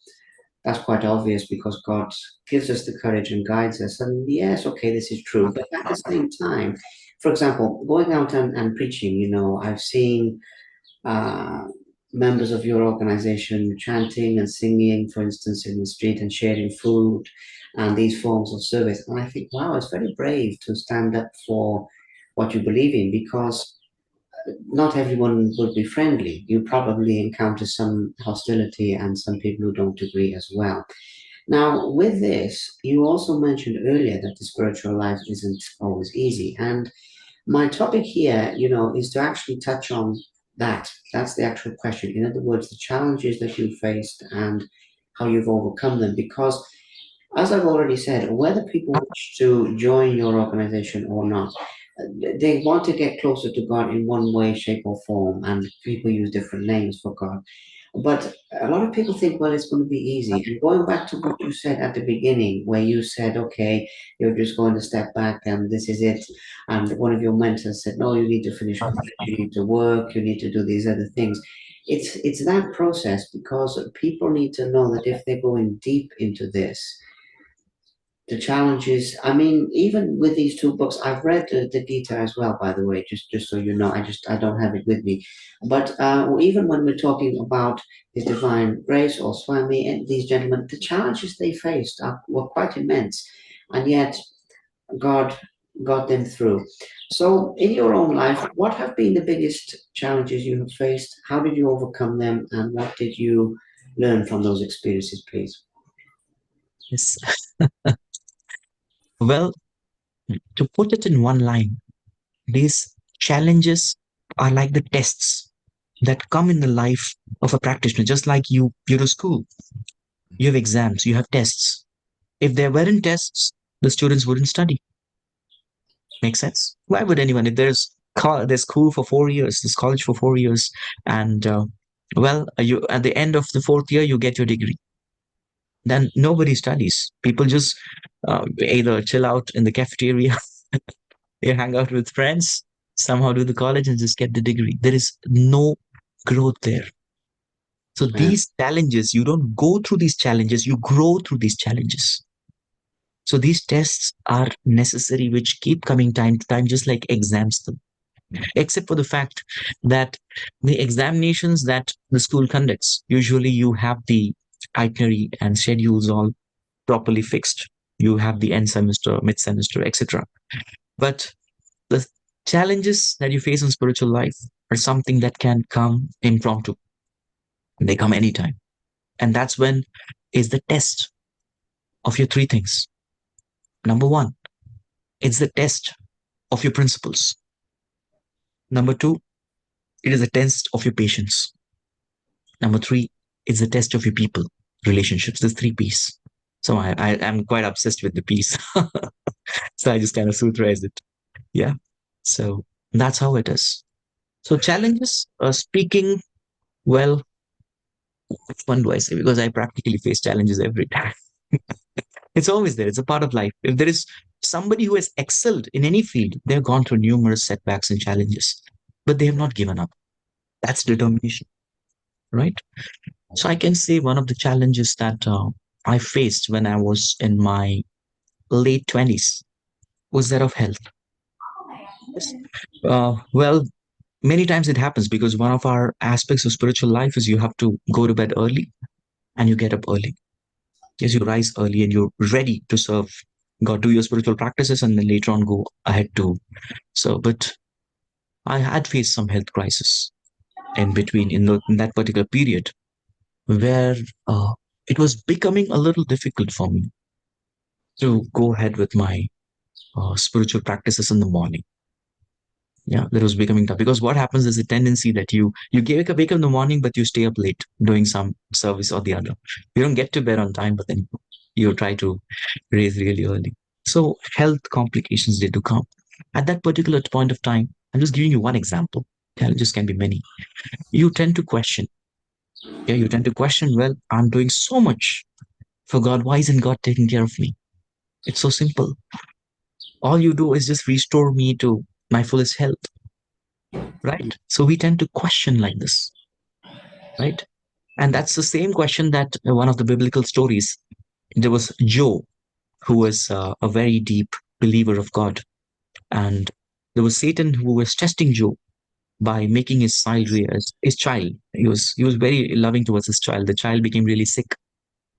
that's quite obvious because God gives us the courage and guides us. And yes, okay, this is true. But at the same time, for example, going out and preaching, I've seen uh, members of your organization chanting and singing, for instance, in the street and sharing food and these forms of service. And I think, wow, it's very brave to stand up for what you believe in because not everyone would be friendly. You probably encounter some hostility and some people who don't agree as well. Now, with this, you also mentioned earlier that the spiritual life isn't always easy. And my topic here, is to actually touch on that. That's the actual question. In other words, the challenges that you faced and how you've overcome them. Because as I've already said, whether people wish to join your organization or not, they want to get closer to God in one way, shape, or form, and people use different names for God. But a lot of people think, well, it's going to be easy. And going back to what you said at the beginning, where you said, okay, you're just going to step back and this is it. And one of your mentors said, no, you need to finish college, you need to work, you need to do these other things. It's that process because people need to know that if they're going deep into this, the challenges. I mean, even with these two books, I've read the Gita as well, by the way, just so you know. I don't have it with me, but even when we're talking about His Divine Grace or Swami and these gentlemen, the challenges they faced were quite immense, and yet God got them through. So, in your own life, what have been the biggest challenges you have faced? How did you overcome them, and what did you learn from those experiences, please? Yes. Well, to put it in one line, these challenges are like the tests that come in the life of a practitioner, just like you to school. You have exams, you have tests. If there weren't tests, the students wouldn't study. Make sense? Why would anyone? If there's school for 4 years, there's college for 4 years, and you at the end of the fourth year you get your degree. Then nobody studies. People just either chill out in the cafeteria, they hang out with friends, somehow do the college and just get the degree. There is no growth there. So Yeah, these challenges, you don't go through these challenges, you grow through these challenges. So these tests are necessary, which keep coming time to time, just like exams do. Except for the fact that the examinations that the school conducts, usually you have the itinerary and schedules all properly fixed. You have the end semester, mid semester, etc. But the challenges that you face in spiritual life are something that can come impromptu. They come anytime. And that's when is the test of your three things. Number one, it's the test of your principles. Number two, it is a test of your patience. Number three, it's a test of your people, relationships. There's three P's. So I am quite obsessed with the P's. So I just kind of sutherize it. Yeah. So that's how it is. So challenges, speaking, well, which one do I say? Because I practically face challenges every time. It's always there. It's a part of life. If there is somebody who has excelled in any field, they've gone through numerous setbacks and challenges, but they have not given up. That's determination, right? So I can say one of the challenges that I faced when I was in my late 20s was that of health. Yes. Well, many times it happens because one of our aspects of spiritual life is you have to go to bed early and you get up early. Yes, you rise early and you're ready to serve God, do your spiritual practices, and then later on go ahead to serve. But I had faced some health crisis in between in that particular period where uh, it was becoming a little difficult for me to go ahead with my spiritual practices in the morning. Yeah, that was becoming tough because what happens is a tendency that wake up in the morning, but you stay up late doing some service or the other. You don't get to bed on time, but then you try to raise really early. So health complications they do come at that particular point of time. I'm just giving you one example. Challenges can be many. You tend to question. Yeah, you tend to question. Well, I'm doing so much for God. Why isn't God taking care of me? It's so simple. All you do is just restore me to my fullest health, right? So we tend to question like this, right? And that's the same question that one of the biblical stories, there was Job, who was a very deep believer of God. And there was Satan who was testing Job by making his child. He was very loving towards his child. The child became really sick.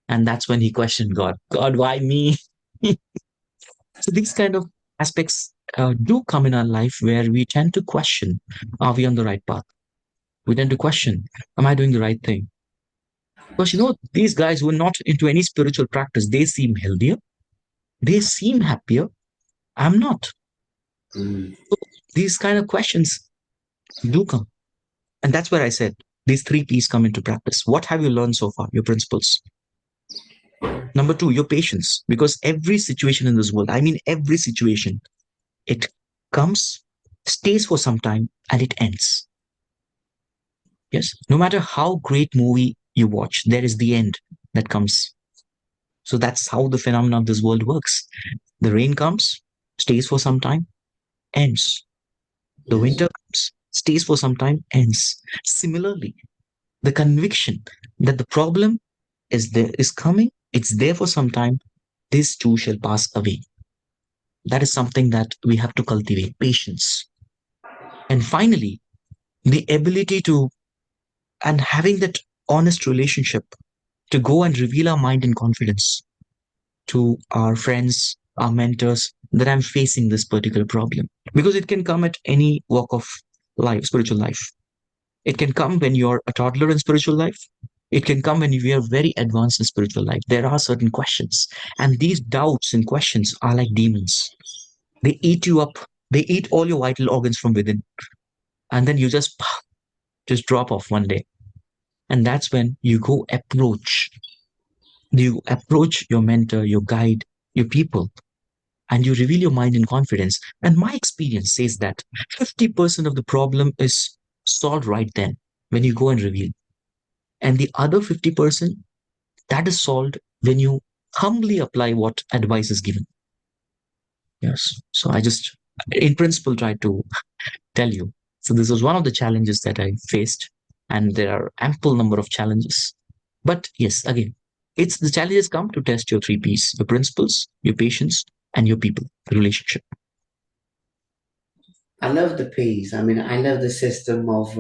And that's when he questioned God. God, why me? So these kind of aspects do come in our life where we tend to question, are we on the right path? We tend to question, am I doing the right thing? Because these guys who are not into any spiritual practice, they seem healthier, they seem happier. I'm not. Mm. These kind of questions do come. And that's where I said these three P's come into practice. What have you learned so far? Your principles. Number two, your patience. Because every situation in this world, I mean, every situation, it comes, stays for some time, and it ends. Yes. No matter how great movie you watch, there is the end that comes. So that's how the phenomenon of this world works. The rain comes, stays for some time, ends. The Yes. winter comes, stays for some time, ends. Similarly, the conviction that the problem is coming, it's there for some time, this too shall pass away. That is something that we have to cultivate patience. And finally, the ability to, and having that honest relationship to go and reveal our mind in confidence to our friends, our mentors, that I'm facing this particular problem. Because it can come at any walk of life, spiritual life. It can come when you're a toddler in spiritual life. It can come when you are very advanced in spiritual life. There are certain questions, and these doubts and questions are like demons. They eat you up. They eat all your vital organs from within, and then you just drop off one day. And that's when you approach your mentor, your guide, your people, and you reveal your mind in confidence. And my experience says that 50% of the problem is solved right then when you go and reveal. And the other 50%, that is solved when you humbly apply what advice is given. Yes. So I just, in principle, try to tell you. So this was one of the challenges that I faced, and there are ample number of challenges. But yes, again, it's the challenges come to test your three P's: your principles, your patience, and your people, the relationship. I love the P's. I mean, I love the system of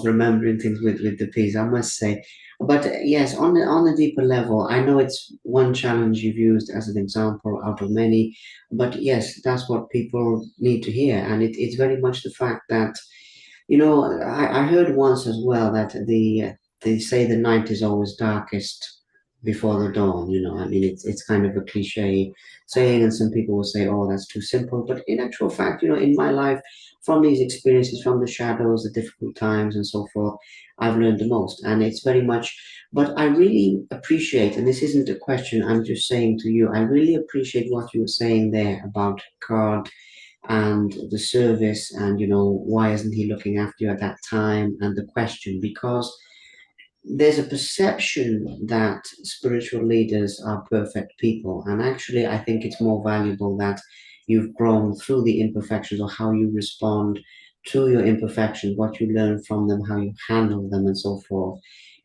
remembering things with the P's. I must say, but yes, on the deeper level, I know it's one challenge you've used as an example out of many, but yes, that's what people need to hear, and it's very much the fact that I heard once as well that they say the night is always darkest before the dawn. I mean, it's kind of a cliche saying, and some people will say, "Oh, that's too simple." But in actual fact, in my life, from these experiences, from the shadows, the difficult times, and so forth, I've learned the most, and it's very much. But I really appreciate, and this isn't a question, I'm just saying to you, I really appreciate what you were saying there about God and the service, and why isn't he looking after you at that time, and the question, because there's a perception that spiritual leaders are perfect people, and actually I think it's more valuable that you've grown through the imperfections, or how you respond to your imperfections, what you learn from them, how you handle them, and so forth,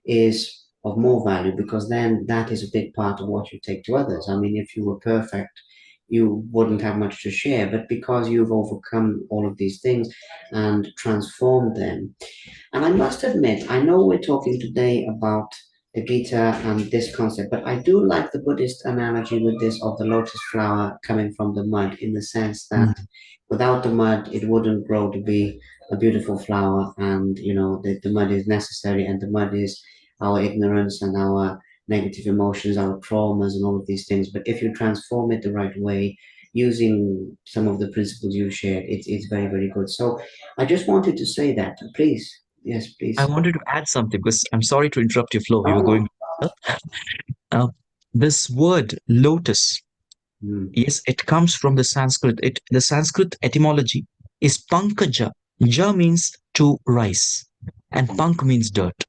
is of more value, because then that is a big part of what you take to others. I mean, if you were perfect, you wouldn't have much to share, but because you've overcome all of these things and transformed them. And I must admit, I know we're talking today about the Gita and this concept. But I do like the Buddhist analogy with this of the lotus flower coming from the mud, in the sense that Mm. without the mud, it wouldn't grow to be a beautiful flower. And, the mud is necessary, and the mud is our ignorance and our negative emotions, our traumas, and all of these things. But if you transform it the right way, using some of the principles you shared, it's very, very good. So I just wanted to say that. Please. Yes, I please. wanted to add something because I'm sorry to interrupt your flow. You Oh, were no. going. Uh, this word lotus, Mm, yes, it comes from the Sanskrit. The Sanskrit etymology is pankaja. Ja means to rise, and pank means dirt.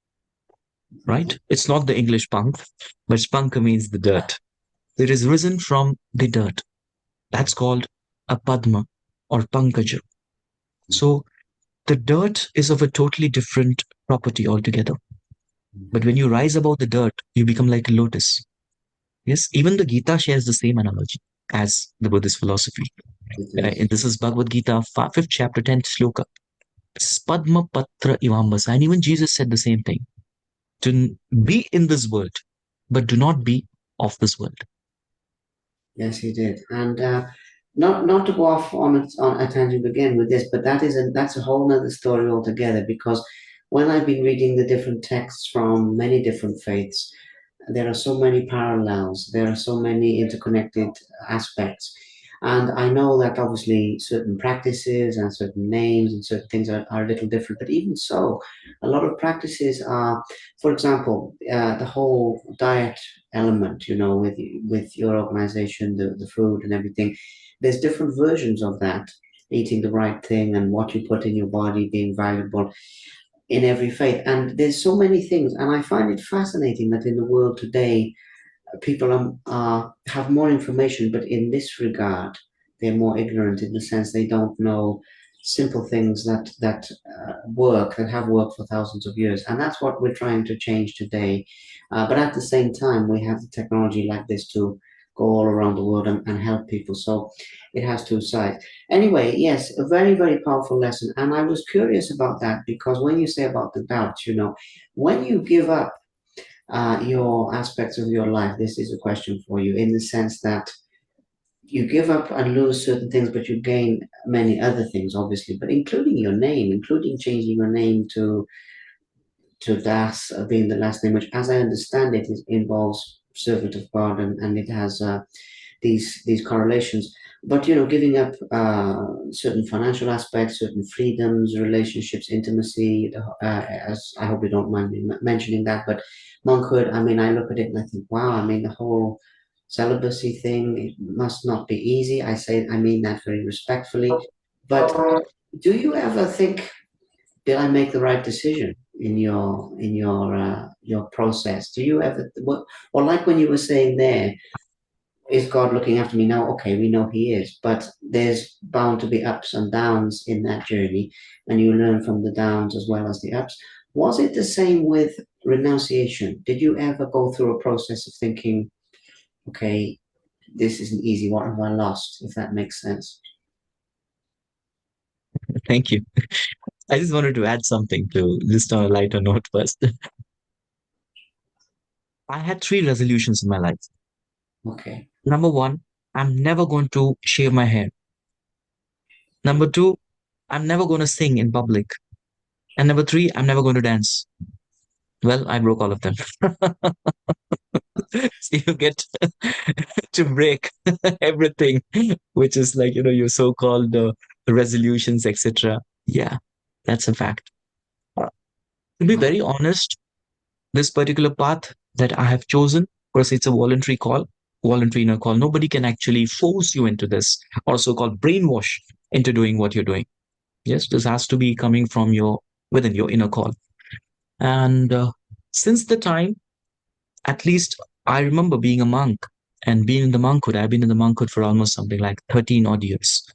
Right? It's not the English punk, but panka means the dirt. It is risen from the dirt. That's called a padma or pankaja. So the dirt is of a totally different property altogether. But when you rise above the dirt, you become like a lotus. Yes, even the Gita shares the same analogy as the Buddhist philosophy. it And is. this is Bhagavad Gita, 5th chapter, 10th sloka. Padma Patra Ivambasa. And even Jesus said the same thing. To be in this world, but do not be of this world. Yes, he did. And not to go off on a tangent again with this, but that's a whole nother story altogether. Because when I've been reading the different texts from many different faiths, there are so many parallels. There are so many interconnected aspects. And I know that obviously certain practices and certain names and certain things are a little different. But even so, a lot of practices are, for example, the whole diet element, with your organization, the food and everything. There's different versions of that, eating the right thing and what you put in your body being valuable in every faith. And there's so many things. And I find it fascinating that in the world today, people have more information, but in this regard, they're more ignorant in the sense they don't know simple things that have worked for thousands of years, and that's what we're trying to change today. But at the same time, we have the technology like this to go all around the world and help people. So it has two sides. Anyway, yes, a very, very powerful lesson. And I was curious about that because when you say about the doubts, when you give up your aspects of your life, this is a question for you in the sense that you give up and lose certain things, but you gain many other things, obviously, but including your name, including changing your name to Das, being the last name, which, as I understand it, involves servant of God, and it has these correlations. But giving up certain financial aspects, certain freedoms, relationships, intimacy. As I hope you don't mind me mentioning that, but monkhood. I mean, I look at it and I think, wow. I mean, the whole celibacy thing. It must not be easy. I mean that very respectfully. But do you ever think, did I make the right decision in your process? Do you ever what, or like when you were saying there, is God looking after me now? Okay, we know He is, but there's bound to be ups and downs in that journey, and you learn from the downs as well as the ups. Was it the same with renunciation? Did you ever go through a process of thinking, okay, this isn't easy. What have I lost? If that makes sense. Thank you. I just wanted to add something to just on a lighter note first. I had three resolutions in my life. Okay. Number one, I'm never going to shave my hair. Number two, I'm never going to sing in public. And number three, I'm never going to dance. Well, I broke all of them. So you get to break everything, which is like, your so-called resolutions, etc. Yeah, that's a fact. To be very honest, this particular path that I have chosen, of course, it's a voluntary call, voluntary inner call. Nobody can actually force you into this or so-called brainwash into doing what you're doing. Yes, this has to be coming from within your inner call. And since the time, at least I remember being a monk and being in the monkhood. I've been in the monkhood for almost something like 13 odd years.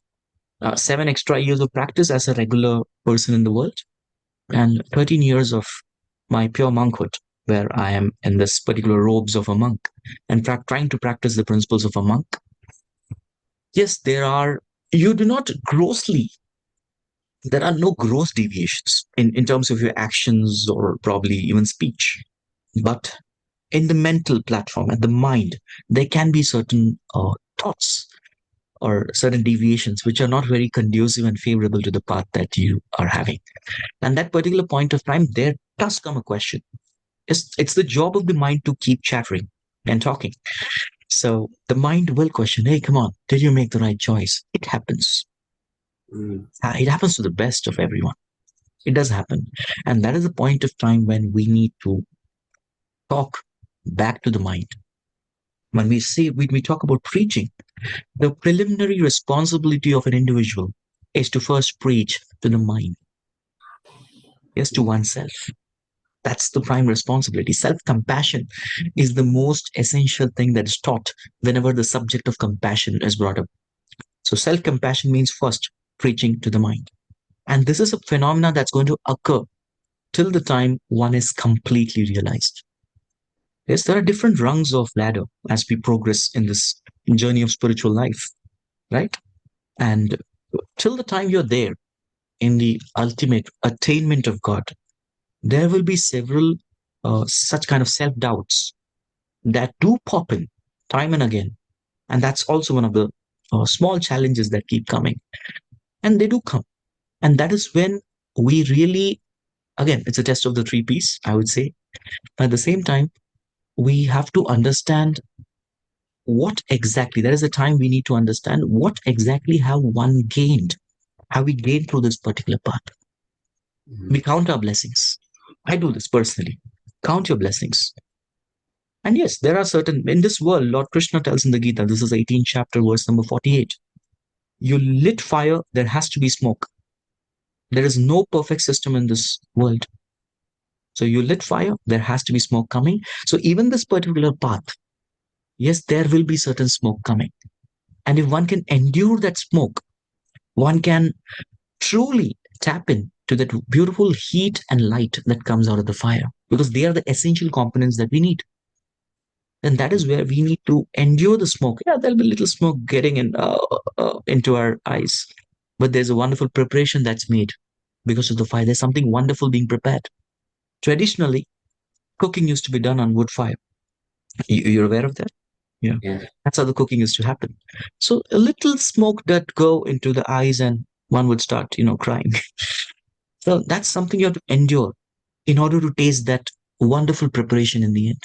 7 extra years of practice as a regular person in the world, and 13 years of my pure monkhood, where I am in this particular robes of a monk and trying to practice the principles of a monk. Yes, you do not grossly, there are no gross deviations in terms of your actions or probably even speech. But in the mental platform and the mind, there can be certain thoughts or certain deviations which are not very conducive and favorable to the path that you are having. And that particular point of time, there does come a question. It's the job of the mind to keep chattering and talking. So the mind will question, hey, come on, did you make the right choice? It happens. Mm. It happens to the best of everyone. It does happen. And that is the point of time when we need to talk back to the mind. When we talk about preaching, the preliminary responsibility of an individual is to first preach to the mind, yes, to oneself. That's the prime responsibility. Self compassion is the most essential thing that is taught whenever the subject of compassion is brought up. So, self compassion means first preaching to the mind. And this is a phenomena that's going to occur till the time one is completely realized. Yes, there are different rungs of ladder as we progress in this journey of spiritual life, right? And till the time you're there in the ultimate attainment of God, there will be several such kind of self doubts that do pop in time and again. And that's also one of the small challenges that keep coming. And they do come. And that is when we really, again, it's a test of the three P's, I would say. But at the same time, we have to understand what exactly, there is a time we need to understand what exactly have one gained, have we gained through this particular path. We Mhm. count our blessings. I do this personally. Count your blessings. And yes, there are certain, in this world, Lord Krishna tells in the Gita, this is 18th chapter, verse number 48. You lit fire, there has to be smoke. There is no perfect system in this world. So you lit fire, there has to be smoke coming. So even this particular path, yes, there will be certain smoke coming. And if one can endure that smoke, one can truly tap in to that beautiful heat and light that comes out of the fire because they are the essential components that we need. And that is where we need to endure the smoke. Yeah, there'll be little smoke getting into our eyes, but there's a wonderful preparation that's made because of the fire. There's something wonderful being prepared. Traditionally, cooking used to be done on wood fire. You're aware of that? Yeah. Yes. That's how the cooking used to happen. So a little smoke that go into the eyes and one would start, crying. So that's something you have to endure in order to taste that wonderful preparation in the end.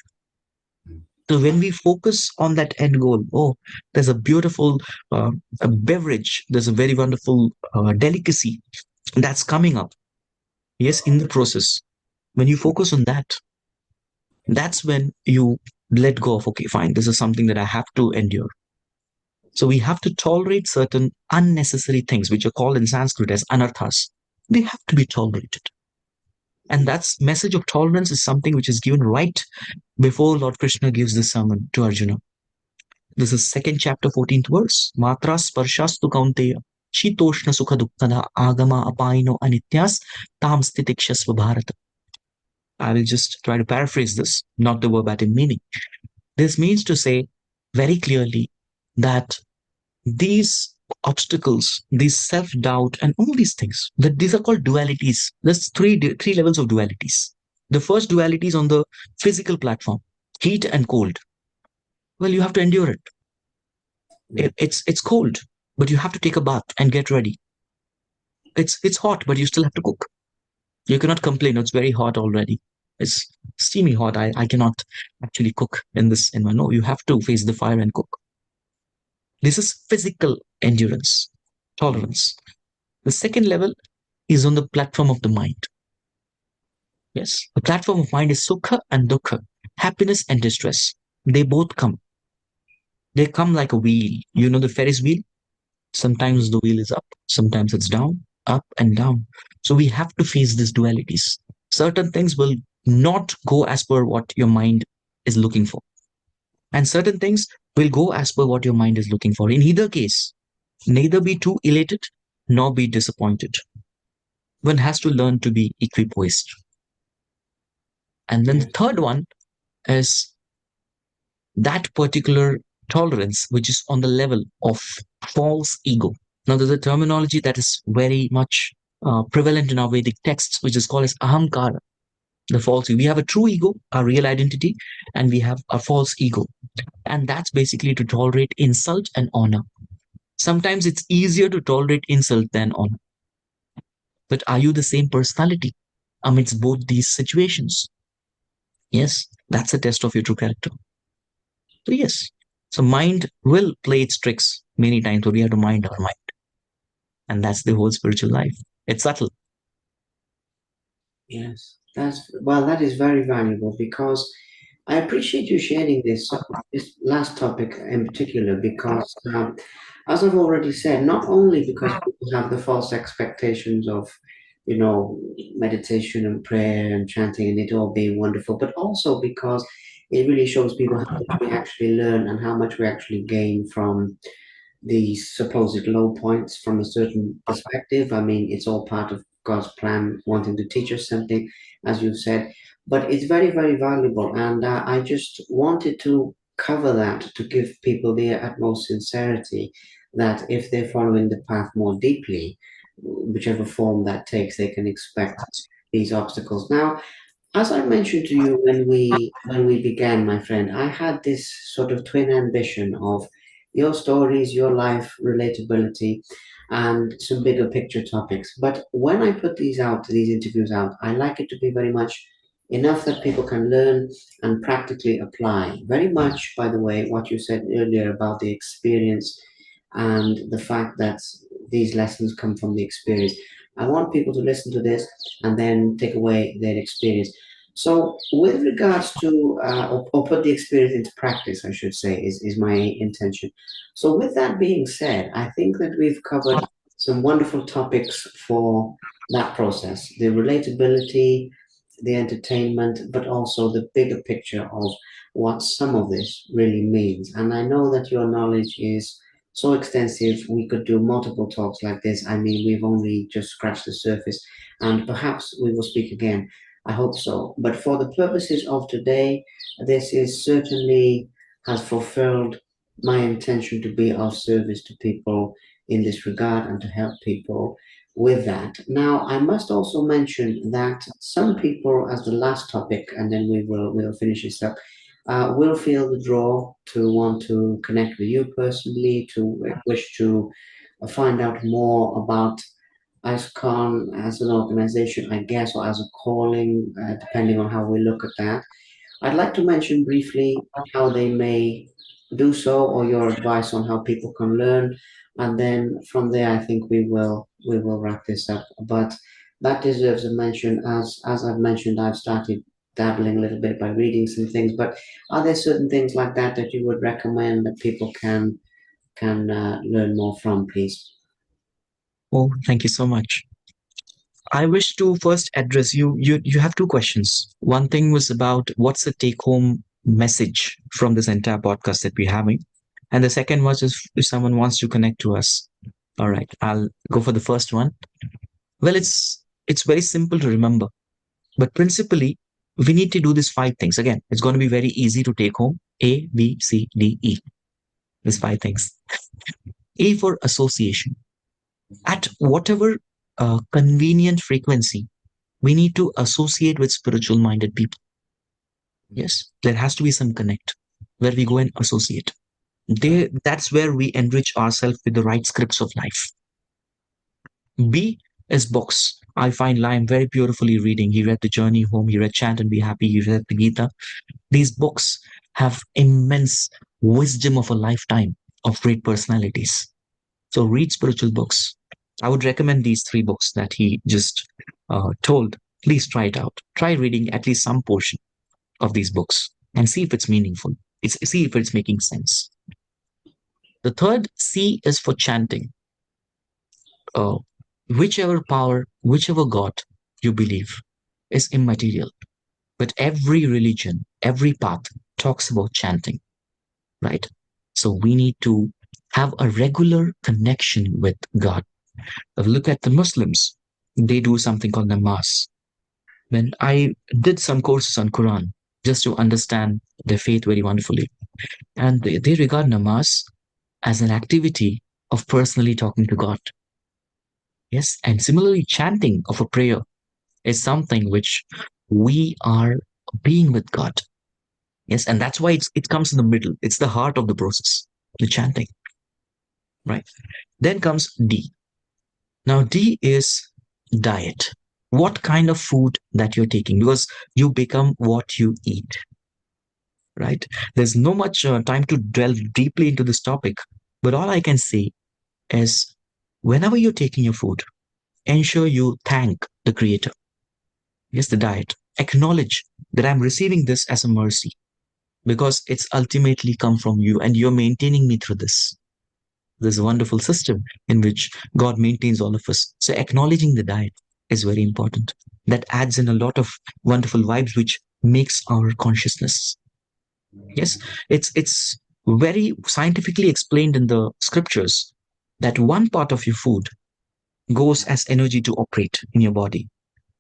So when we focus on that end goal, oh, there's a beautiful a beverage, there's a very wonderful delicacy that's coming up. Yes, in the process, when you focus on that, that's when you let go of, okay, fine, this is something that I have to endure. So we have to tolerate certain unnecessary things, which are called in Sanskrit as anarthas. They have to be tolerated. And that's message of tolerance is something which is given right before Lord Krishna gives this sermon to Arjuna. This is second chapter, 14th verse. Matra sparshastu kaunteya. Shitoshna sukha dukkada agama apaino anityas tam stitikshasva bharata. I will just try to paraphrase this, not the verbatim meaning. This means to say very clearly that these obstacles, these self-doubt and all these things, that these are called dualities. There's three levels of dualities. The first duality is on the physical platform, heat and cold. Well, you have to endure it. It's cold, but you have to take a bath and get ready. It's hot, but you still have to cook. You cannot complain. It's very hot already. It's steamy hot. I cannot actually cook in this environment. No, you have to face the fire and cook. This is physical endurance, tolerance. The second level is on the platform of the mind. Yes, the platform of mind is sukha and dukkha, happiness and distress. They both come. They come like a wheel. You know the Ferris wheel? Sometimes the wheel is up, sometimes it's down, up and down. So we have to face these dualities. Certain things will not go as per what your mind is looking for, and certain things will go as per what your mind is looking for. In either case, neither be too elated nor be disappointed. One has to learn to be equipoised. And then the Yes. third one is that particular tolerance, which is on the level of false ego. Now, there's a terminology that is very much prevalent in our Vedic texts, which is called as ahamkara. The false ego. We have a true ego, our real identity, and we have a false ego. And that's basically to tolerate insult and honor. Sometimes it's easier to tolerate insult than honor. But are you the same personality amidst both these situations? Yes, that's a test of your true character. So, yes. So, mind will play its tricks many times, but we have to mind our mind. And that's the whole spiritual life. It's subtle. Yes, that is very valuable because I appreciate you sharing this last topic in particular because, as I've already said, not only because people have the false expectations of, meditation and prayer and chanting and it all being wonderful, but also because it really shows people how much we actually learn and how much we actually gain from the supposed low points from a certain perspective. I mean, it's all part of God's plan, wanting to teach us something, as you've said. But it's very, very valuable. And I just wanted to cover that to give people the utmost sincerity that if they're following the path more deeply, whichever form that takes, they can expect these obstacles. Now, as I mentioned to you when we began, my friend, I had this sort of twin ambition of your stories, your life, relatability, and some bigger picture topics. But when I put these interviews out, I like it to be very much enough that people can learn and practically apply. Very much, by the way, what you said earlier about the experience and the fact that these lessons come from the experience. I want people to listen to this and then take away their experience. So, with regards to, or put the experience into practice, I should say, is my intention. So, with that being said, I think that we've covered some wonderful topics for that process, the relatability, the entertainment, but also the bigger picture of what some of this really means. And I know that your knowledge is so extensive, we could do multiple talks like this. I mean, we've only just scratched the surface, and perhaps we will speak again. I hope so. But for the purposes of today, this is certainly has fulfilled my intention to be of service to people in this regard and to help people with that. Now, I must also mention that some people, as the last topic, and then we'll finish this up, will feel the draw to want to connect with you personally, to wish to find out more about ISKCON as an organization, I guess, or as a calling, depending on how we look at that. I'd like to mention briefly how they may do so, or your advice on how people can learn, and then from there, I think we will wrap this up. But that deserves a mention. As I've mentioned, I've started dabbling a little bit by reading some things. But are there certain things like that you would recommend that people can learn more from, please? Oh, thank you so much. I wish to first address you. You have two questions. One thing was about what's the take home message from this entire podcast that we're having. And the second was if someone wants to connect to us. All right, I'll go for the first one. Well, it's very simple to remember, but principally, we need to do these five things. Again, it's going to be very easy to take home. A, B, C, D, E. These five things. A for association. At whatever convenient frequency, we need to associate with spiritual minded people. Yes, there has to be some connect where we go and associate. That's where we enrich ourselves with the right scripts of life. B is books. I find Lime very beautifully reading. He read The Journey Home, he read Chant and Be Happy, he read the Gita. These books have immense wisdom of a lifetime of great personalities. So read spiritual books. I would recommend these three books that he just told. Please try it out. Try reading at least some portion of these books and see if it's meaningful. See if it's making sense. The third C is for chanting. Uh, whichever power, whichever God you believe is immaterial. But every religion, every path talks about chanting, right? So we need to have a regular connection with God. Look at the Muslims. They do something called namaz. When I did some courses on Quran just to understand their faith very wonderfully, and they regard namaz as an activity of personally talking to God. Yes, and similarly, chanting of a prayer is something which we are being with God. Yes, and that's why it comes in the middle. It's the heart of the process, the chanting, right? Then comes D. Now, D is diet. What kind of food that you're taking, because you become what you eat, right? There's no much time to delve deeply into this topic, but all I can say is whenever you're taking your food, ensure you thank the creator. Yes, the diet. Acknowledge that I'm receiving this as a mercy because it's ultimately come from you and you're maintaining me through this. There's a wonderful system in which God maintains all of us. So acknowledging the diet is very important. That adds in a lot of wonderful vibes, which makes our consciousness. Yes, it's very scientifically explained in the scriptures that one part of your food goes as energy to operate in your body.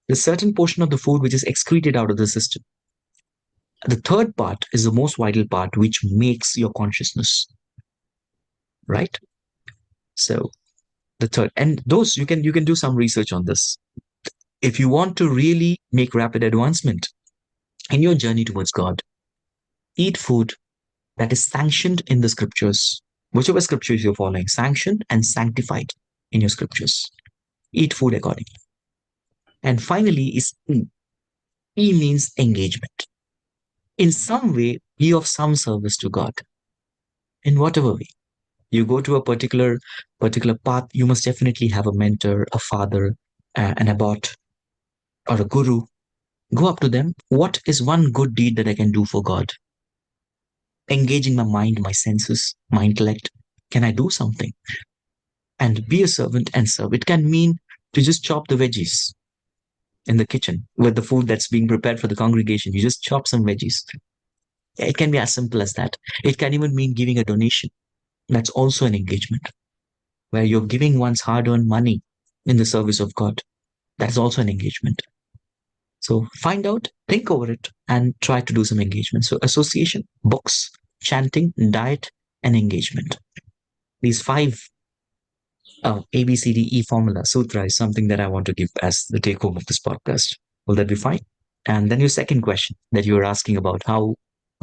There's a certain portion of the food which is excreted out of the system. The third part is the most vital part, which makes your consciousness, right? So the third, and those you can do some research on this if you want to really make rapid advancement in your journey towards God. Eat food that is sanctioned in the scriptures, whichever scriptures you're following, sanctioned and sanctified in your scriptures. Eat food accordingly. And finally is E. E means engagement. In some way, be of some service to God in whatever way. You go to a particular path, you must definitely have a mentor, a father, an abbot, or a guru. Go up to them. What is one good deed that I can do for God? Engaging my mind, my senses, my intellect. Can I do something? And be a servant and serve. It can mean to just chop the veggies in the kitchen with the food that's being prepared for the congregation. You just chop some veggies. It can be as simple as that. It can even mean giving a donation. That's also an engagement where you're giving one's hard earned money in the service of God. That's also an engagement. So find out, think over it, and try to do some engagement. So association, books, chanting, diet, and engagement. These five ABCDE formula sutra is something that I want to give as the take home of this podcast. Will that be fine? And then your second question that you were asking about how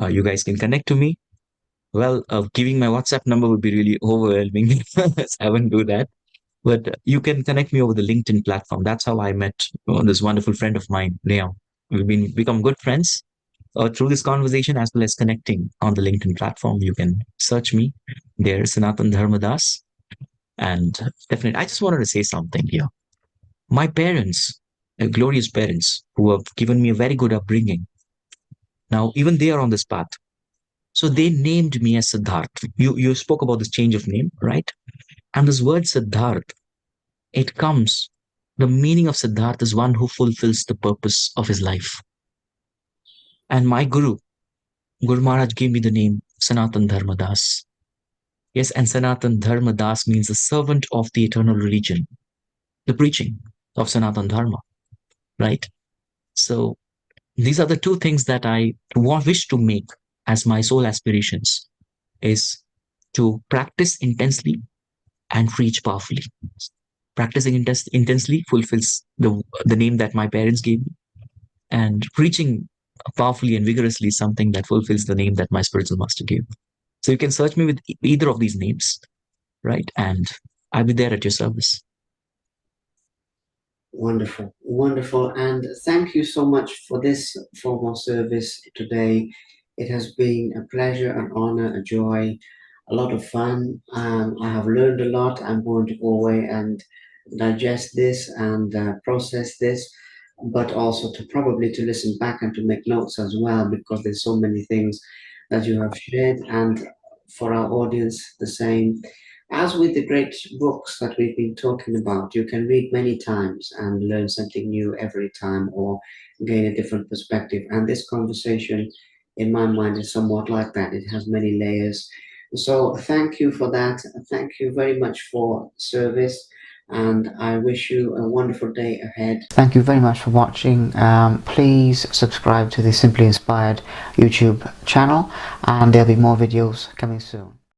you guys can connect to me. Well, giving my WhatsApp number would be really overwhelming. I wouldn't do that. But you can connect me over the LinkedIn platform. That's how I met this wonderful friend of mine, Liam. We've become good friends through this conversation as well as connecting on the LinkedIn platform. You can search me there, Sanatana Dharma. And definitely, I just wanted to say something here. My parents, glorious parents, who have given me a very good upbringing, now even they are on this path. So they named me as Siddharth. You spoke about this change of name, right? And this word Siddharth, it comes, the meaning of Siddharth is one who fulfills the purpose of his life. And my Guru Maharaj gave me the name Sanatana Dharma. Yes, and Sanatana Dharma means the servant of the eternal religion, the preaching of Sanatana Dharma, right? So these are the two things that I wish to make as my sole aspirations is to practice intensely and preach powerfully. Practicing intensely fulfills the name that my parents gave me, and preaching powerfully and vigorously is something that fulfills the name that my spiritual master gave. So you can search me with either of these names, right? And I'll be there at your service. Wonderful, wonderful. And thank you so much for this formal service today. It has been a pleasure, an honor, a joy, a lot of fun. I have learned a lot. I'm going to go away and digest this and process this, but also to probably to listen back and to make notes as well, because there's so many things that you have shared. And for our audience, the same. As with the great books that we've been talking about, you can read many times and learn something new every time or gain a different perspective. And this conversation, in my mind, is somewhat like that. It has many layers. So thank you for that. Thank you very much for service. And I wish you a wonderful day ahead. Thank you very much for watching. Please subscribe to the Simply Inspired YouTube channel, and there'll be more videos coming soon.